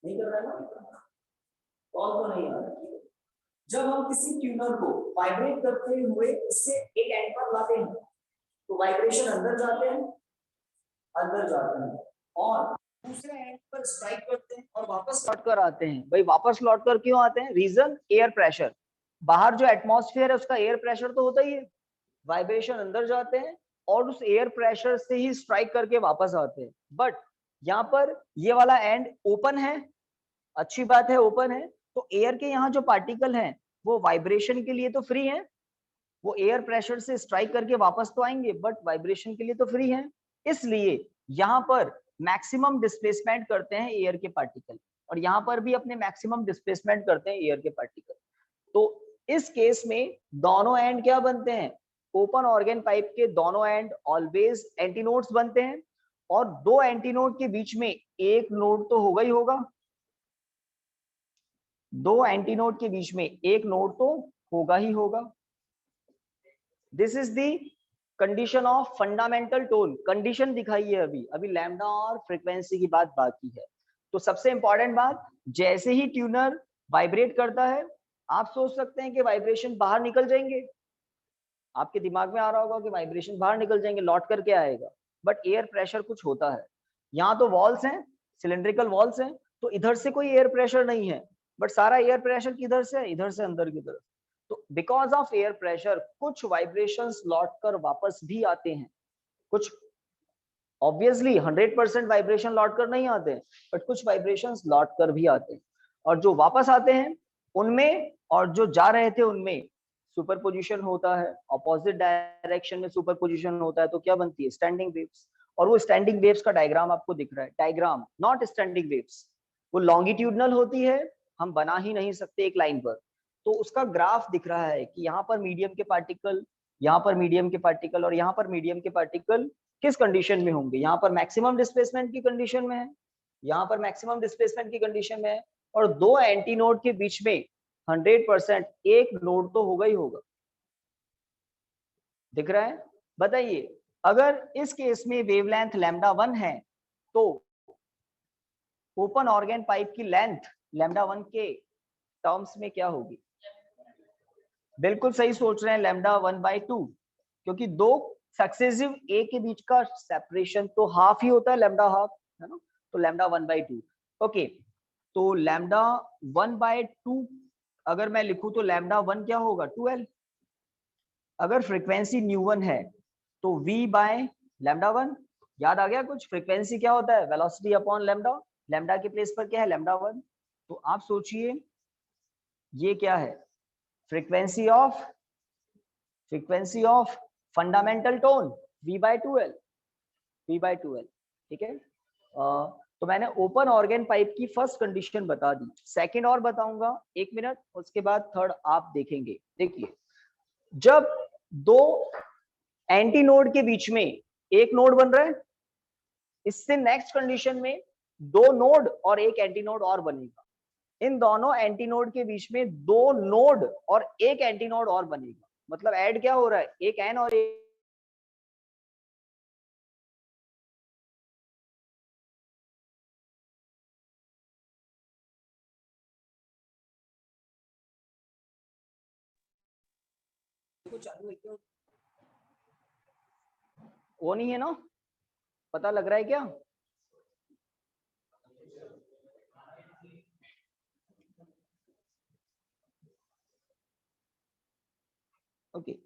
नहीं कर रहा है ना? कॉल तो नहीं आ रहा। जब हम किसी ट्यूनर को वाइब्रेट करते हुए इससे एक एंड पर लाते हैं तो वाइब्रेशन अंदर जाते हैं और दूसरे एंड पर स्ट्राइक करते हैं और वापस लौट कर आते हैं। भाई वापस लौट कर क्यों आते हैं? Reason air pressure. बाहर जो एटमॉस्फेयर है उसका एयर प्रेशर तो होता ही है। वाइब्रेशन अंदर जाते हैं और उस एयर प्रेशर से ही स्ट्राइक करके वापस आते हैं। बट यहाँ पर ये वाला एंड ओपन है। अच्छी बात है, ओपन है तो एयर के यहाँ जो पार्टिकल हैं वो वाइब्रेशन के लिए तो फ्री हैं। वो एयर प्रेशर से स्ट्राइक करके वापस तो आएंगे बट वाइब्रेशन के लिए तो फ्री हैं। इसलिए यहाँ पर मैक्सिमम डिस्प्लेसमेंट करते हैं एयर के पार्टिकल और यहाँ पर भी अपने मैक्सिमम डिस्प्लेसमेंट करते हैं एयर के पार्टिकल। तो इस केस में दोनों एंड क्या बनते हैं? ओपन ऑर्गन पाइप के दोनों एंड ऑलवेज एंटीनोड्स बनते हैं और दो एंटीनोड के बीच में एक नोड तो होगा ही होगा। दो एंटीनोड के बीच में एक नोड तो होगा ही होगा। This is the condition of fundamental tone. Condition दिखाई है अभी लैम्डा और फ्रीक्वेंसी की बात बाकी है। तो सबसे इंपॉर्टेंट बात, जैसे ही ट्यूनर वाइब्रेट करता है आप सोच सकते हैं कि वाइब्रेशन बाहर निकल जाएंगे। आपके दिमाग में आ रहा होगा कि वाइब्रेशन बाहर निकल जाएंगे, लौट करके आएगा। बट एयर प्रेशर कुछ होता है। यहाँ तो वॉल्स हैं, सिलेंड्रिकल वॉल्स हैं, तो इधर से कोई एयर प्रेशर नहीं है बट सारा एयर प्रेशर किधर से है? इधर से अंदर की तरफ। तो बिकॉज ऑफ एयर प्रेशर कुछ वाइब्रेशंस लौट कर वापस भी आते हैं। कुछ ऑब्वियसली 100% वाइब्रेशन लौट कर नहीं आते हैं बट कुछ वाइब्रेशंस लौट कर भी आते हैं और जो वापस आते हैं उनमें और जो जा रहे थे उनमें सुपरपोजिशन होता है। अपोजिट डायरेक्शन में सुपरपोजिशन होता है तो क्या बनती है? Standing waves. और वो स्टैंडिंग वेव्स का डायग्राम आपको दिख रहा है। Diagram not standing waves. वो लॉन्गिट्यूडनल होती है, हम बना ही नहीं सकते एक लाइन पर। तो उसका ग्राफ दिख रहा है कि यहाँ पर मीडियम के पार्टिकल, यहाँ पर मीडियम के पार्टिकल और यहाँ पर मीडियम के पार्टिकल किस कंडीशन में होंगे? यहाँ पर मैक्सिमम डिस्प्लेसमेंट की कंडीशन में है, यहाँ पर मैक्सिमम डिस्प्लेसमेंट की कंडीशन में है और दो एंटी नोड के बीच में 100% एक नोड तो होगा ही होगा। दिख रहा है? बताइए, अगर इस केस में वेवलेंथ लैम्डा 1 है तो ओपन ऑर्गन पाइप की लेंथ लैम्डा 1 के टर्म्स में क्या होगी? बिल्कुल सही सोच रहे हैं, लैम्डा 1/2, क्योंकि दो सक्सेसिव ए के बीच का सेपरेशन तो हाफ ही होता है, लैम्डा हाफ, है ना? तो लैम्डा 1/2। ओके, तो लैम्डा 1/2 अगर मैं लिखूं तो लैम्डा 1 क्या होगा? 2l। अगर फ्रीक्वेंसी ν1 है तो v बाय लैम्डा 1। याद आ गया कुछ? फ्रीक्वेंसी क्या होता है? Velocity upon lambda. लैम्डा के प्लेस पर क्या है? लैम्डा 1। तो आप सोचिए ये क्या है? Frequency of fundamental tone v/2l। ठीक है। तो मैंने ओपन ऑर्गन पाइप की फर्स्ट कंडीशन बता दी। सेकंड और बताऊंगा 1 मिनट, उसके बाद थर्ड आप देखेंगे। देखिए, जब दो एंटी नोड के बीच में एक नोड बन रहा है, इससे नेक्स्ट कंडीशन में दो नोड और एक एंटी नोड और बनेगा। इन दोनों एंटी नोड के बीच में दो नोड और एक एंटी नोड और बनेगा। मतलब ऐड क्या हो रहा है? एक एन और एक चालू है क्यों? वो नहीं है ना? पता लग रहा है क्या? ओके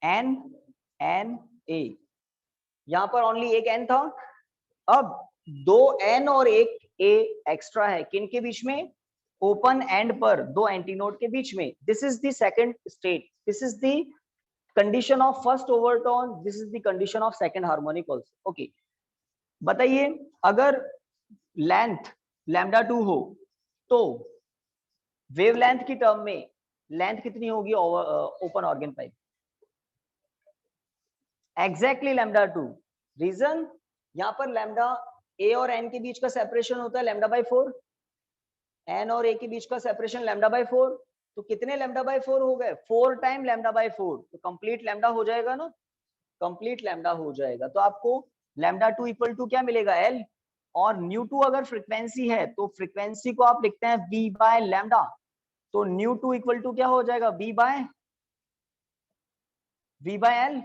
एन एन ए, यहां पर ओनली एक एन था, अब दो एन और एक ए एक्स्ट्रा है, किन के बीच में, ओपन एंड पर दो एंटीनोड के बीच में। This is the second state, this is the condition of first overtone, this is the condition of second harmonic also. Okay बताइए, अगर लेंथ लैम्डा 2 हो तो वेवलेंथ की टर्म में लेंथ कितनी होगी open organ pipe? Exactly lambda 2। Reason, यहां पर लैम्डा ए और एन के बीच का सेपरेशन होता है लैम्डा बाय 4, एन और ए के बीच का सेपरेशन लैम्डा बाय 4, तो कितने लैम्डा बाय 4 हो गए, 4 टाइम लैम्डा बाय 4, तो कंप्लीट लैम्डा हो जाएगा ना, कंप्लीट लैम्डा हो जाएगा। तो आपको लैम्डा 2 इक्वल टू क्या मिलेगा, एल, और न्यू 2 अगर फ्रीक्वेंसी है तो फ्रीक्वेंसी को आप लिखते हैं वी बाय लैम्डा, तो न्यू 2 इक्वल टू क्या हो जाएगा, वी बाय एल।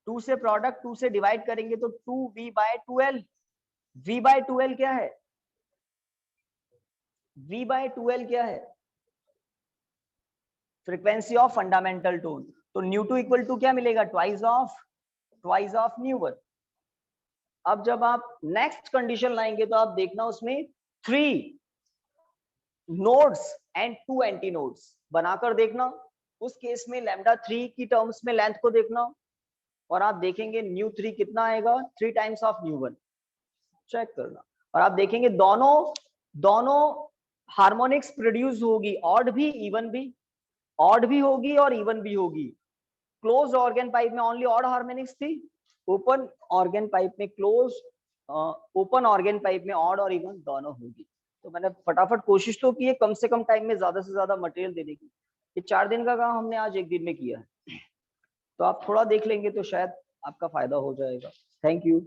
2 से प्रोडक्ट 2 से डिवाइड करेंगे तो 2v bye 2l, v bye 2l क्या है, v बाय 2l क्या है, फ्रीक्वेंसी ऑफ फंडामेंटल टोन, तो न्यू 2 इक्वल टू क्या मिलेगा, ट्वाइस ऑफ न्यू 1। अब जब आप नेक्स्ट कंडीशन लाएंगे तो आप देखना उसमें 3 नोड्स एंड 2 एंटी नोड्स बनाकर देखना, उस केस में लैम्डा 3 की टर्म्स में लेंथ को देखना, और आप देखेंगे न्यू 3 कितना आएगा, 3 टाइम्स ऑफ न्यू 1, चेक करना। और आप देखेंगे दोनों हार्मोनिक्स प्रोड्यूस होगी, ऑड भी इवन भी, ऑड भी होगी और इवन भी होगी। क्लोज ऑर्गन पाइप में ओनली ऑड हार्मोनिक्स थी, ओपन ऑर्गन पाइप में ओपन ऑर्गन पाइप में ऑड और इवन दोनों होगी। तो मैंने फटाफट कोशिश तो की है कम से कम टाइम में ज्यादा से ज्यादा मटेरियल देने की, ये 4 दिन का काम हमने आज 1 दिन में किया है, तो आप थोड़ा देख लेंगे तो शायद आपका फायदा हो जाएगा। Thank you.